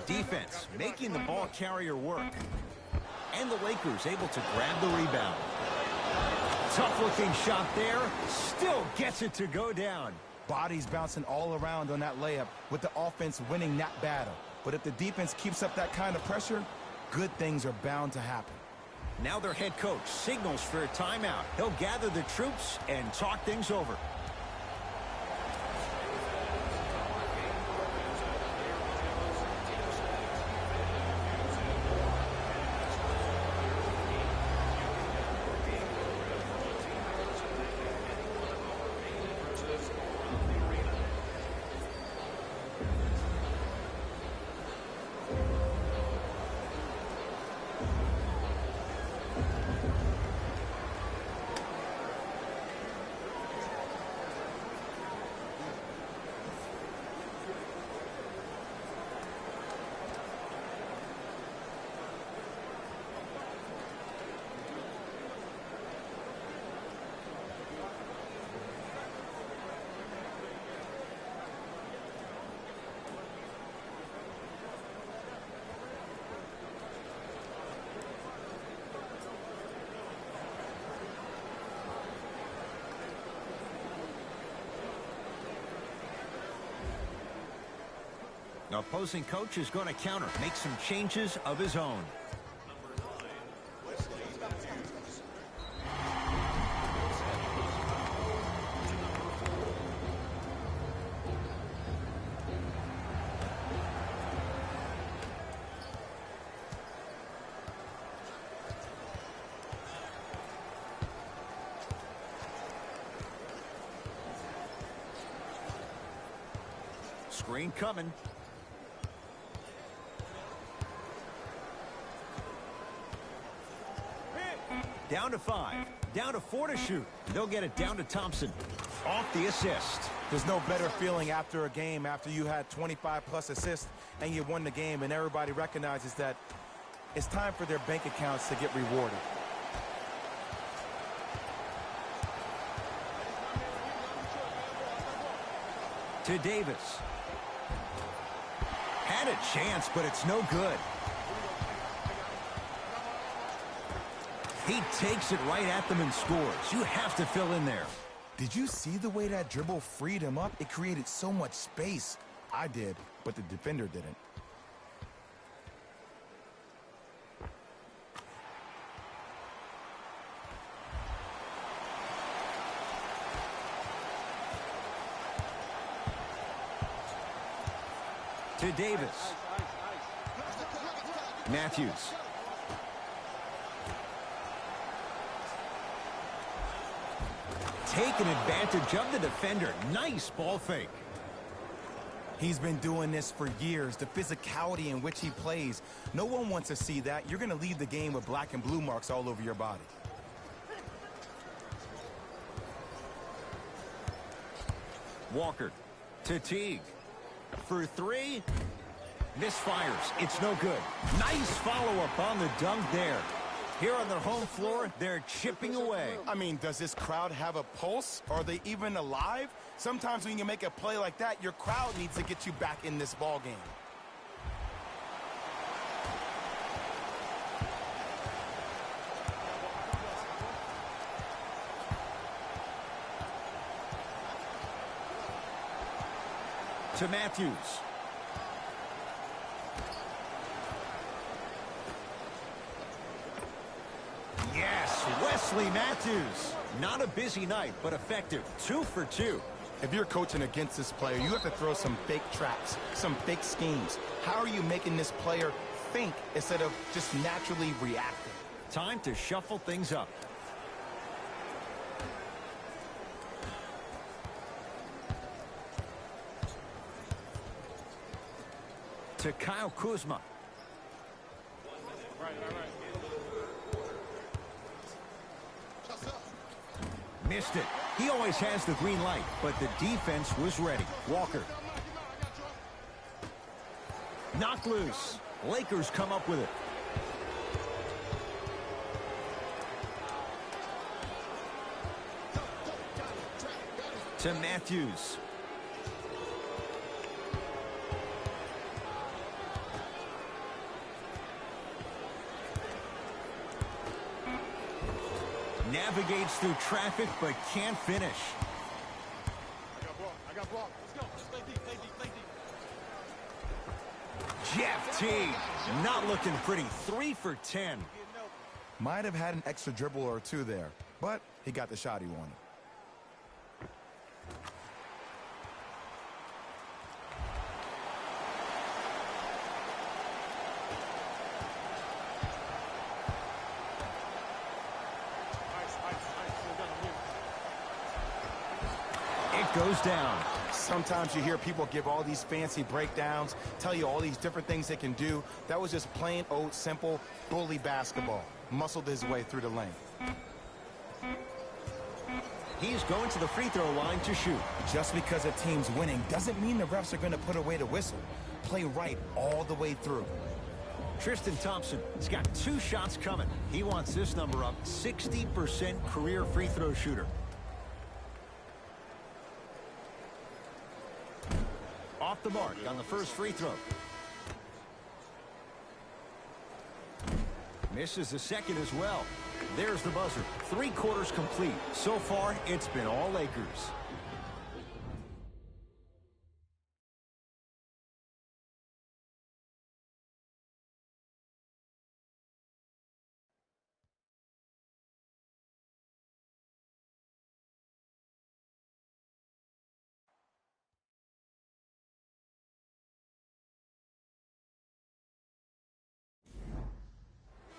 Defense making the ball carrier work. And the Lakers able to grab the rebound. Tough-looking shot there. Still gets it to go down. Bodies bouncing all around on that layup with the offense winning that battle. But if the defense keeps up that kind of pressure, good things are bound to happen. Now their head coach signals for a timeout. He'll gather the troops and talk things over. The opposing coach is going to counter, make some changes of his own. Screen coming. Down to 5. Down to 4 to shoot. They'll get it down to Thompson. Off the assist. There's no better feeling after a game after you had 25-plus assists and you won the game and everybody recognizes that it's time for their bank accounts to get rewarded. To Davis. Had a chance, but it's no good. He takes it right at them and scores. You have to fill in there. Did you see the way that dribble freed him up? It created so much space. I did, but the defender didn't. To Davis. Matthews. Taking advantage of the defender. Nice ball fake. He's been doing this for years. The physicality in which he plays. No one wants to see that. You're going to leave the game with black and blue marks all over your body. Walker. To Teague. For 3. Misfires. It's no good. Nice follow-up on the dunk there. Here on their home floor, they're chipping away. I mean, does this crowd have a pulse? Are they even alive? Sometimes when you make a play like that, your crowd needs to get you back in this ball game. To Matthews. Yes, Wesley Matthews. Not a busy night, but effective. 2 for 2. If you're coaching against this player, you have to throw some fake traps, some fake schemes. How are you making this player think instead of just naturally reacting? Time to shuffle things up. To Kyle Kuzma. Missed it. He always has the green light, but the defense was ready. Walker. Knocked loose. Lakers come up with it. To Matthews. Navigates through traffic, but can't finish. I got ball. Let's go. Let's play deep, play deep, play deep. Jeff Teague, not looking pretty. 3 for 10. Might have had an extra dribble or two there, but he got the shot he wanted. Goes down. Sometimes you hear people give all these fancy breakdowns, tell you all these different things they can do. That was just plain old simple bully basketball. Muscled his way through the lane. He's going to the free throw line to shoot. Just because a team's winning doesn't mean the refs are going to put away the whistle. Play right all the way through. Tristan Thompson has got 2 shots coming. He wants this number up. 60% career free throw shooter. Off the mark on the first free throw. Misses the second as well. There's the buzzer. 3 quarters complete. So far, it's been all Lakers.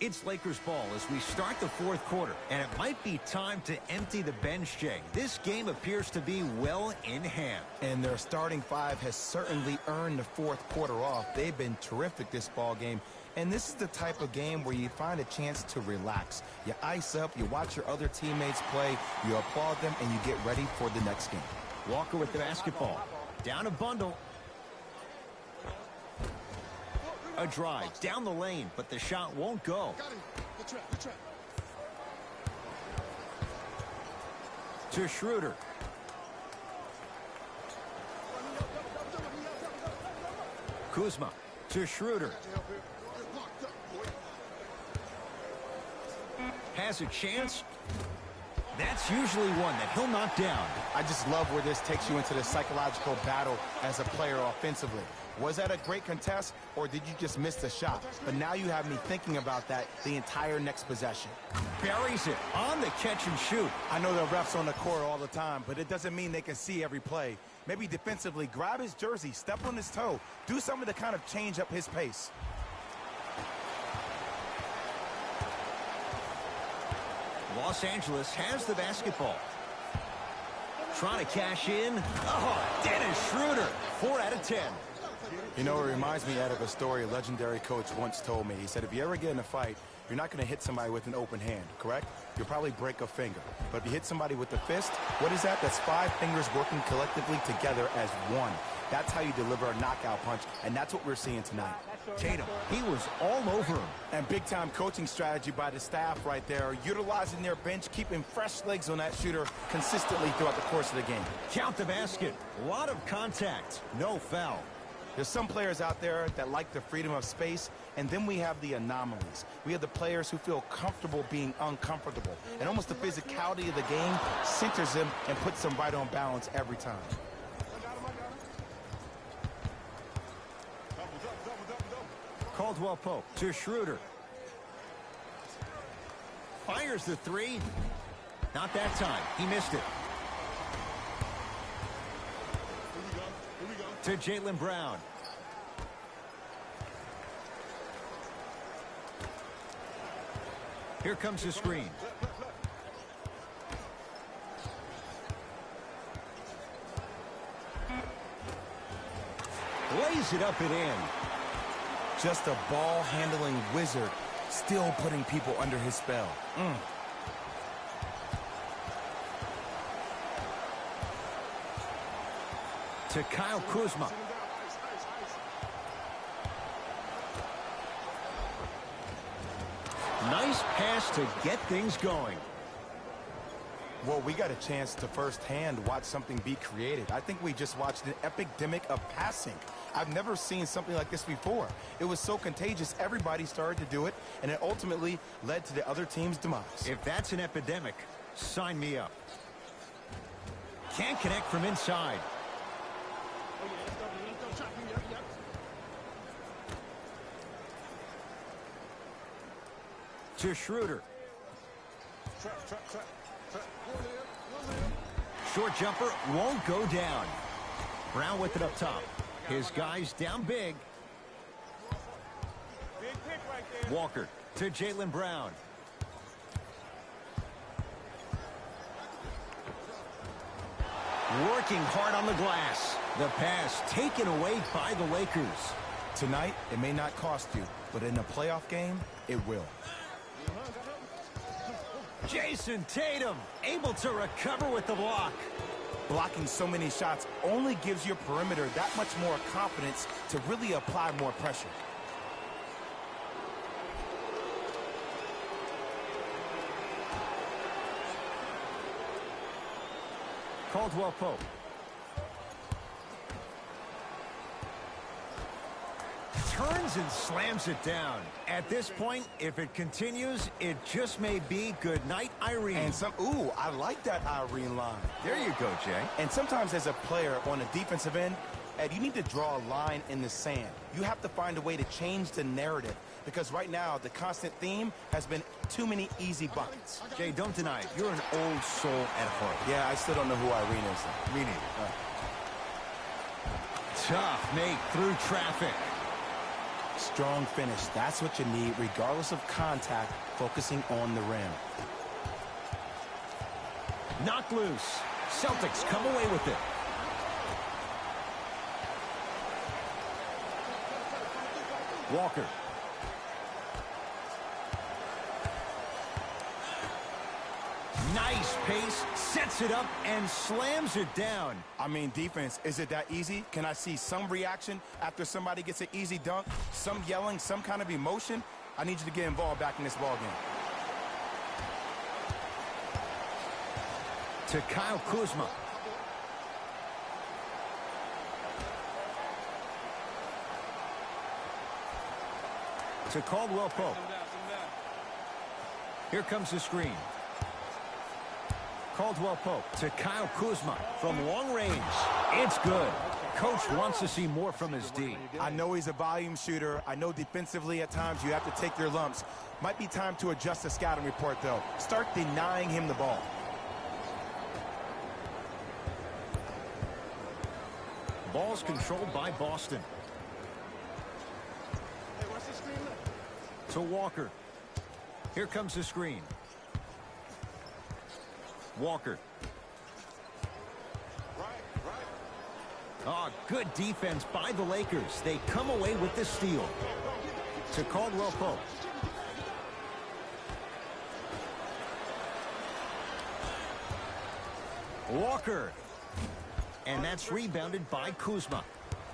It's Lakers ball as we start the fourth quarter, and it might be time to empty the bench, Jay. This game appears to be well in hand. And their starting five has certainly earned the fourth quarter off. They've been terrific this ball game. And this is the type of game where you find a chance to relax. You ice up, you watch your other teammates play, you applaud them, and you get ready for the next game. Walker with the basketball. Down a bundle. A drive down the lane, but the shot won't go. To Schroeder. Kuzma to Schroeder. Has a chance. That's usually one that he'll knock down. I just love where this takes you into the psychological battle as a player offensively. Was that a great contest, or did you just miss the shot? But now you have me thinking about that the entire next possession. Buries it on the catch and shoot. I know the refs on the court all the time, but it doesn't mean they can see every play. Maybe defensively, grab his jersey, step on his toe, do something to kind of change up his pace. Los Angeles has the basketball. Trying to cash in. Oh, Dennis Schroeder, 4 out of 10. You know, it reminds me of a story a legendary coach once told me. He said, if you ever get in a fight, you're not going to hit somebody with an open hand, correct? You'll probably break a finger. But if you hit somebody with the fist, what is that? That's 5 fingers working collectively together as one. That's how you deliver a knockout punch, and that's what we're seeing tonight. Tatum, he was all over him. And big-time coaching strategy by the staff right there, utilizing their bench, keeping fresh legs on that shooter consistently throughout the course of the game. Count the basket. A lot of contact. No foul. There's some players out there that like the freedom of space, and then we have the anomalies. We have the players who feel comfortable being uncomfortable, and almost the physicality of the game centers them and puts them right on balance every time. Caldwell Pope to Schroeder. Fires the 3. Not that time. He missed it. To Jaylen Brown. Here comes the screen. Lays it up and in. Just a ball-handling wizard, still putting people under his spell. To Kyle Kuzma. Nice pass to get things going. Well, we got a chance to firsthand watch something be created. I think we just watched an epidemic of passing. I've never seen something like this before. It was so contagious, everybody started to do it, and it ultimately led to the other team's demise. If that's an epidemic, sign me up. Can't connect from inside. To Schroeder. Short jumper won't go down. Brown with it up top. His guys down big. Walker to Jaylen Brown. Working hard on the glass. The pass taken away by the Lakers. Tonight, it may not cost you, but in a playoff game, it will. Jason Tatum able to recover with the block. Blocking so many shots only gives your perimeter that much more confidence to really apply more pressure. Caldwell Pope. Turns and slams it down. At this point, if it continues, it just may be good night, Irene. And ooh, I like that Irene line. There you go, Jay. And sometimes as a player on the defensive end, Ed, you need to draw a line in the sand. You have to find a way to change the narrative, because right now the constant theme has been too many easy buckets. Jay, don't deny it. You're an old soul at heart. Yeah, I still don't know who Irene is, though. Me neither. Tough make through traffic. Strong finish. That's what you need, regardless of contact, focusing on the rim. Knocked loose. Celtics come away with it. Walker. Nice pace, sets it up, and slams it down. I mean, defense, is it that easy? Can I see some reaction after somebody gets an easy dunk? Some yelling, some kind of emotion? I need you to get involved back in this ball game. To Kyle Kuzma. To Caldwell Pope. Here comes the screen. Caldwell Pope to Kyle Kuzma from long range. It's good. Coach wants to see more from his D. I know he's a volume shooter. I know defensively at times you have to take your lumps. Might be time to adjust the scouting report, though. Start denying him the ball. Ball's controlled by Boston. To Walker. Here comes the screen. Walker. Oh, good defense by the Lakers. They come away with the steal. To Caldwell Pope. Walker. And that's rebounded by Kuzma.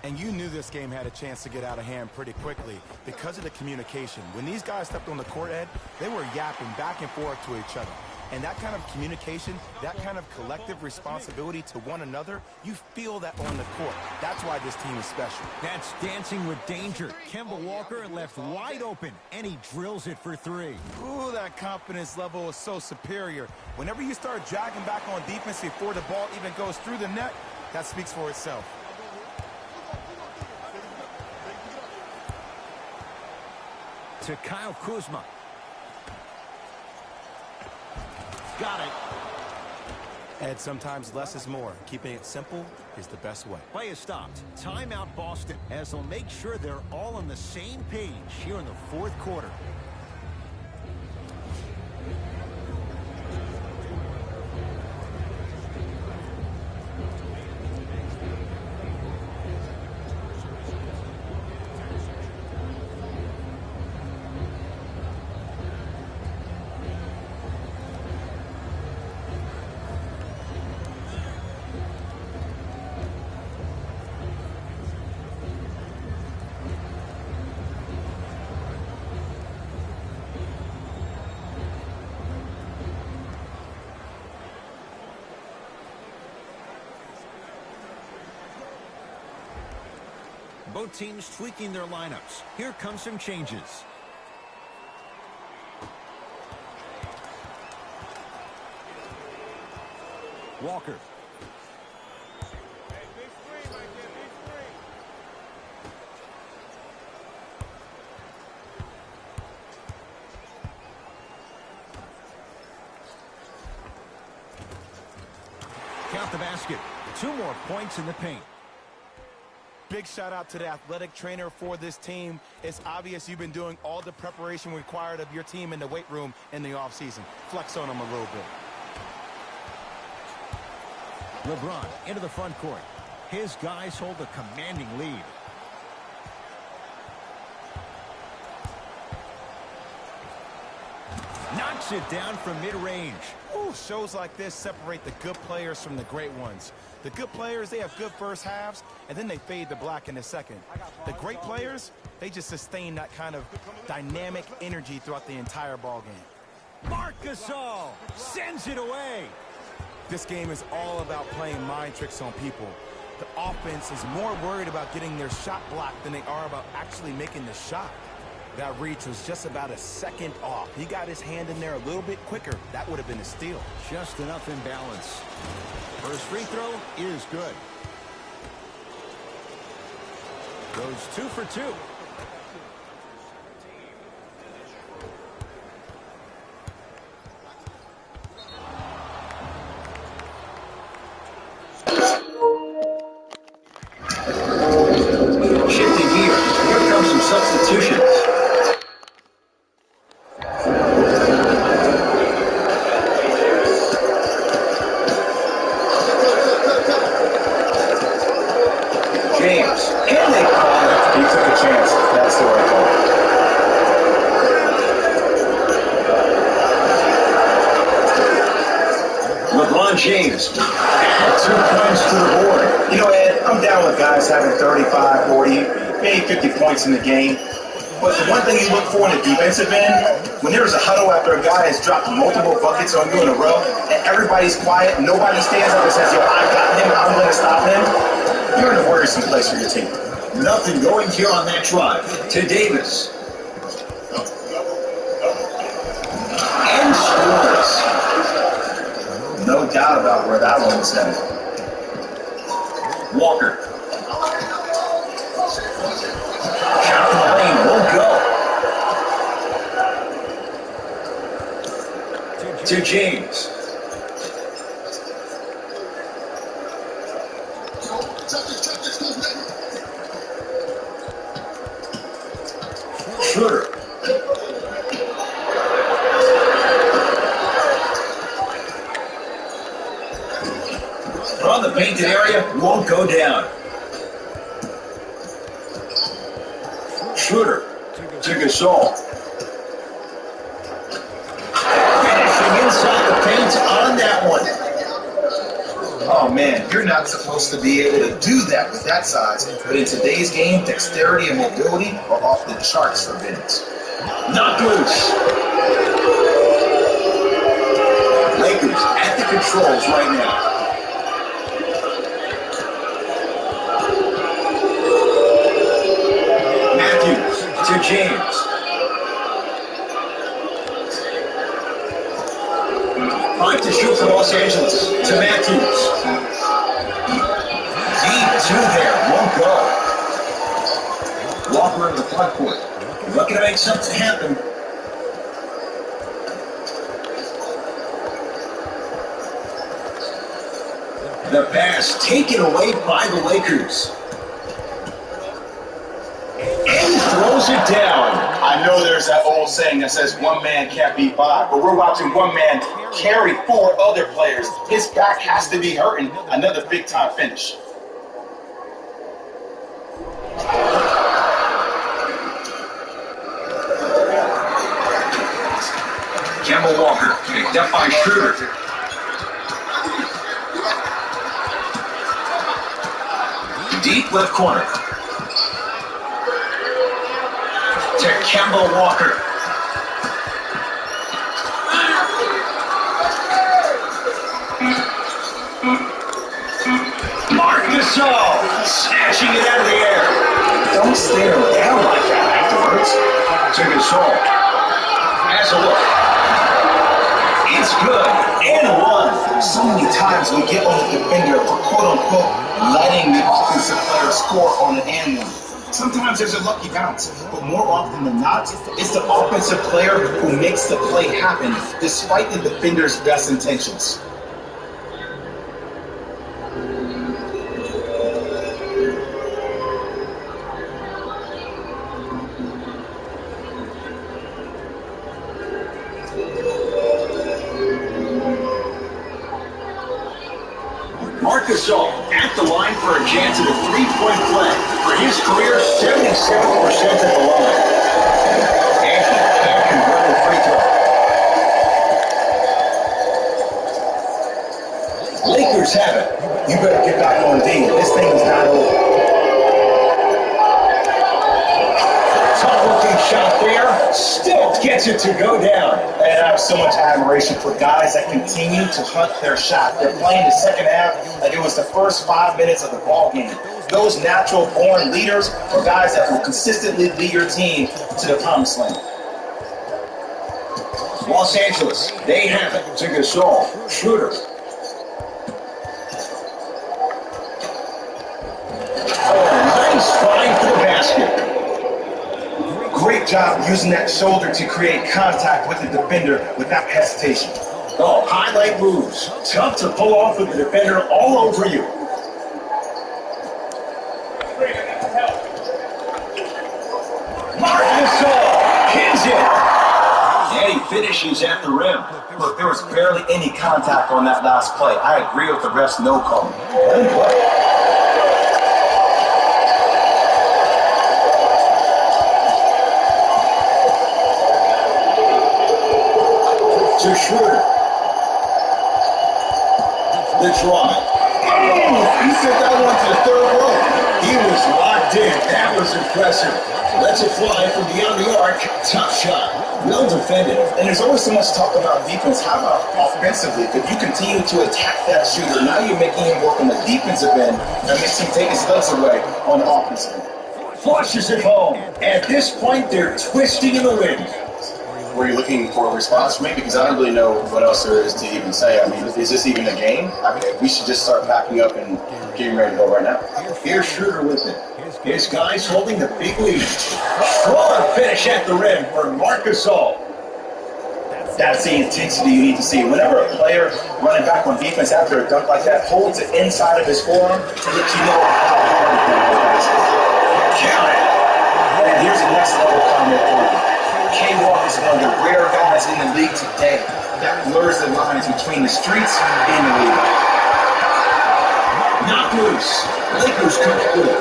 And you knew this game had a chance to get out of hand pretty quickly because of the communication. When these guys stepped on the court, Ed, they were yapping back and forth to each other. And that kind of communication, that kind of collective responsibility to one another, you feel that on the court. That's why this team is special. That's dancing with danger. Kemba Walker left wide open, and he drills it for three. Ooh, that confidence level is so superior. Whenever you start dragging back on defense before the ball even goes through the net, that speaks for itself. To Kyle Kuzma. Got it. Ed, sometimes less is more. Keeping it simple is the best way. Play is stopped. Timeout Boston, as they'll make sure they're all on the same page here in the fourth quarter. Both teams tweaking their lineups. Here come some changes. Walker. Count the basket. 2 more points in the paint. Big shout out to the athletic trainer for this team. It's obvious you've been doing all the preparation required of your team in the weight room in the offseason. Flex on them a little bit. LeBron into the front court. His guys hold a commanding lead. Knocks it down from mid-range. Ooh, shows like this separate the good players from the great ones. The good players, they have good first halves, and then they fade to black in the second. The great players, they just sustain that kind of dynamic energy throughout the entire ball game. Marc Gasol sends it away. This game is all about playing mind tricks on people. The offense is more worried about getting their shot blocked than they are about actually making the shot. That reach was just about a second off. He got his hand in there a little bit quicker. That would have been a steal. Just enough imbalance. First free throw is good. Goes 2 for 2. Shifting gears. Here comes some substitution. LeBron James. And 2 points to the board. You know, Ed, I'm down with guys having 35, 40, maybe 50 points in the game. But the one thing you look for in the defensive end, when there's a huddle after a guy has dropped multiple buckets on you in a row, and everybody's quiet, nobody stands up and says, yo, I got him, I'm going to stop him, you're in a worrisome place for your team. Nothing going here on that drive. To Davis. And scores. No doubt about where that one was headed. Walker. Shot from the lane won't go. To James. Schroeder. From the painted area, won't go down. Schroeder to Gasol. Finishing inside the paint on that one. Oh man, you're not supposed to be able to do that with that size, but in today's game, dexterity and mobility are off the charts for bigs. Knocked loose. Lakers at the controls right now. Matthews to James. Five to shoot for Los Angeles. To Matthews. Deep two there. Won't go. Walker in the front court. Looking to make something happen. The pass taken away by the Lakers. And throws it down. I know there's that old saying that says one man can't beat five, but we're watching one man carry four other players. His back has to be hurting. Another big-time finish. Kemba Walker picked up by Schroeder. Deep left corner. To Kemba Walker. Marc Gasol snatching it out of the air. Don't stare down like that afterwards. To Gasol. Has a look. It's good. And one. So many times we get on the defender for quote-unquote letting the offensive player score on an and one. Sometimes there's a lucky bounce, but more often than not, it's the offensive player who makes the play happen despite the defender's best intentions. Marc Gasol at the line for a chance at a three-point play. For his career, 77% at the line. And he can't convert a free throw. Lakers have it. You better get back on D. This thing is not over. Tough-looking shot there. Still gets it to go down. And I have so much admiration for guys that continue to hunt their shot. They're playing the second half like it was the first 5 minutes of the ball game. Those natural-born leaders are guys that will consistently lead your team to the promised land. Los Angeles, they have it. To Gasol. Schroeder. Oh, nice find for the basket. Great job using that shoulder to create contact with the defender without hesitation. Oh, highlight moves. Tough to pull off with the defender all over you. Marc Gasol pins it. And he finishes at the rim. Look, there was barely any contact on that last play. I agree with the ref's no call. Let him play. To Schroeder. The drive. Oh, he sent that one to the third row. He was locked in. That was impressive. Lets it fly from beyond the arc. Tough shot. Well defended. And there's always so much talk about defense. How about offensively? If you continue to attack that shooter, now you're making him work on the defensive end and makes him take his legs away on the offensive end. Flushes it home. At this point, they're twisting in the wind. Were you looking for a response from me? Because I don't really know what else there is to even say. I mean, is this even a game? I mean, we should just start packing up and getting ready to go right now. Here's Schroeder with it. His guys holding the big lead. Strong finish at the rim for Marc Gasol. That's the intensity you need to see. Whenever a player running back on defense after a dunk like that holds it inside of his forearm, to let you know how hard it is. Count it. And here's the next level comment for you. K-Walk is one of the rare guys in the league today that blurs the lines between the streets and the league. Knock loose. Lakers come through.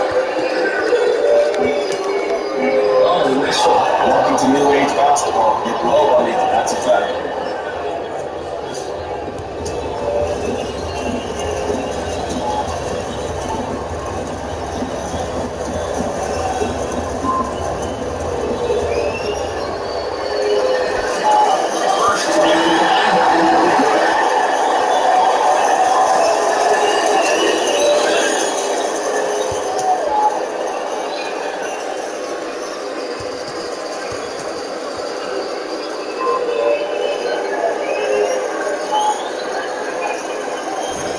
Oh, the whistle. Welcome to new age basketball. You blow on it. That's a fact.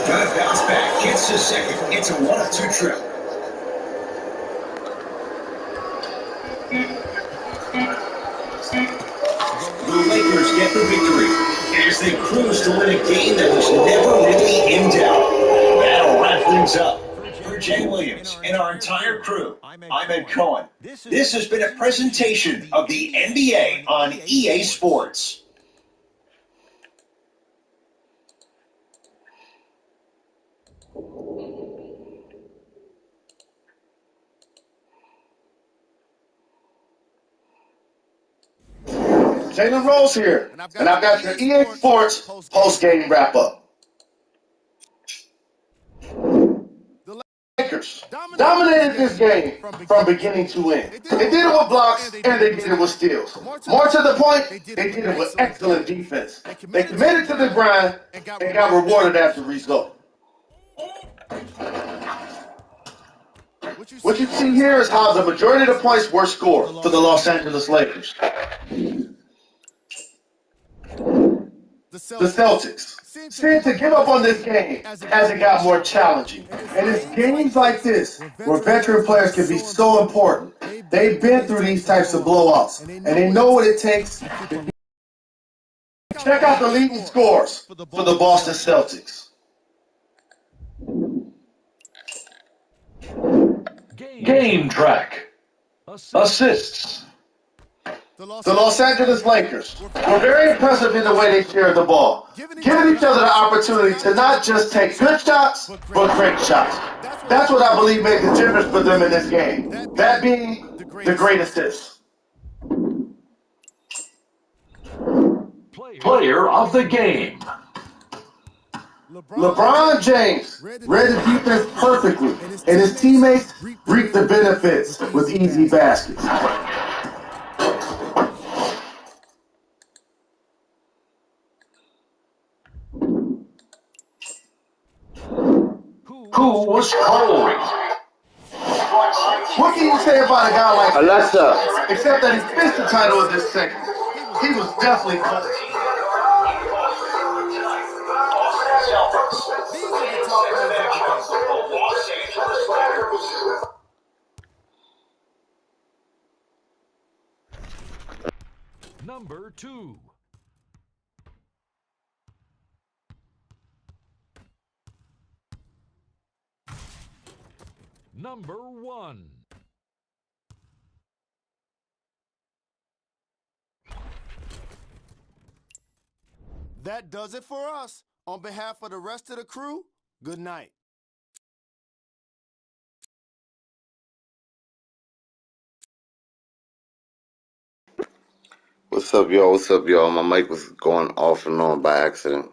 Good bounce back. Gets to second. It's a 1-2 trip. The Lakers get the victory as they cruise to win a game that was never really in doubt. That'll wrap things up. For Jay Williams and our entire crew, I'm Ed Cohen. This has been a presentation of the NBA on EA Sports. Jalen Rose here, and I've got your EA Sports post-game wrap-up. The Lakers dominated this game from beginning to end. They did it with blocks, and they did it with steals. More to the point, they did it with excellent defense. They committed to the grind and got rewarded as a result. What you see here is how the majority of the points were scored for the Los Angeles Lakers. The Celtics seemed to give up on this game as it got more challenging. And it's games like this where veteran players can be so important. They've been through these types of blowouts, and they know what it takes. Check out the leading scores for the Boston Celtics. Game track. Assists. The Los Angeles Lakers were very impressive in the way they shared the ball, giving each other the opportunity to not just take good shots, but great shots. That's what I believe made the difference for them in this game, that being the great assists. Player of the game. LeBron James read the defense perfectly, and his teammates reaped the benefits with easy baskets. Who was cold? What can you say about a guy like Alexa? Except that he missed the title of this second. He was definitely cold. Number 2. Number 1. That does it for us. On behalf of the rest of the crew, good night. What's up, y'all? What's up, y'all? My mic was going off and on by accident.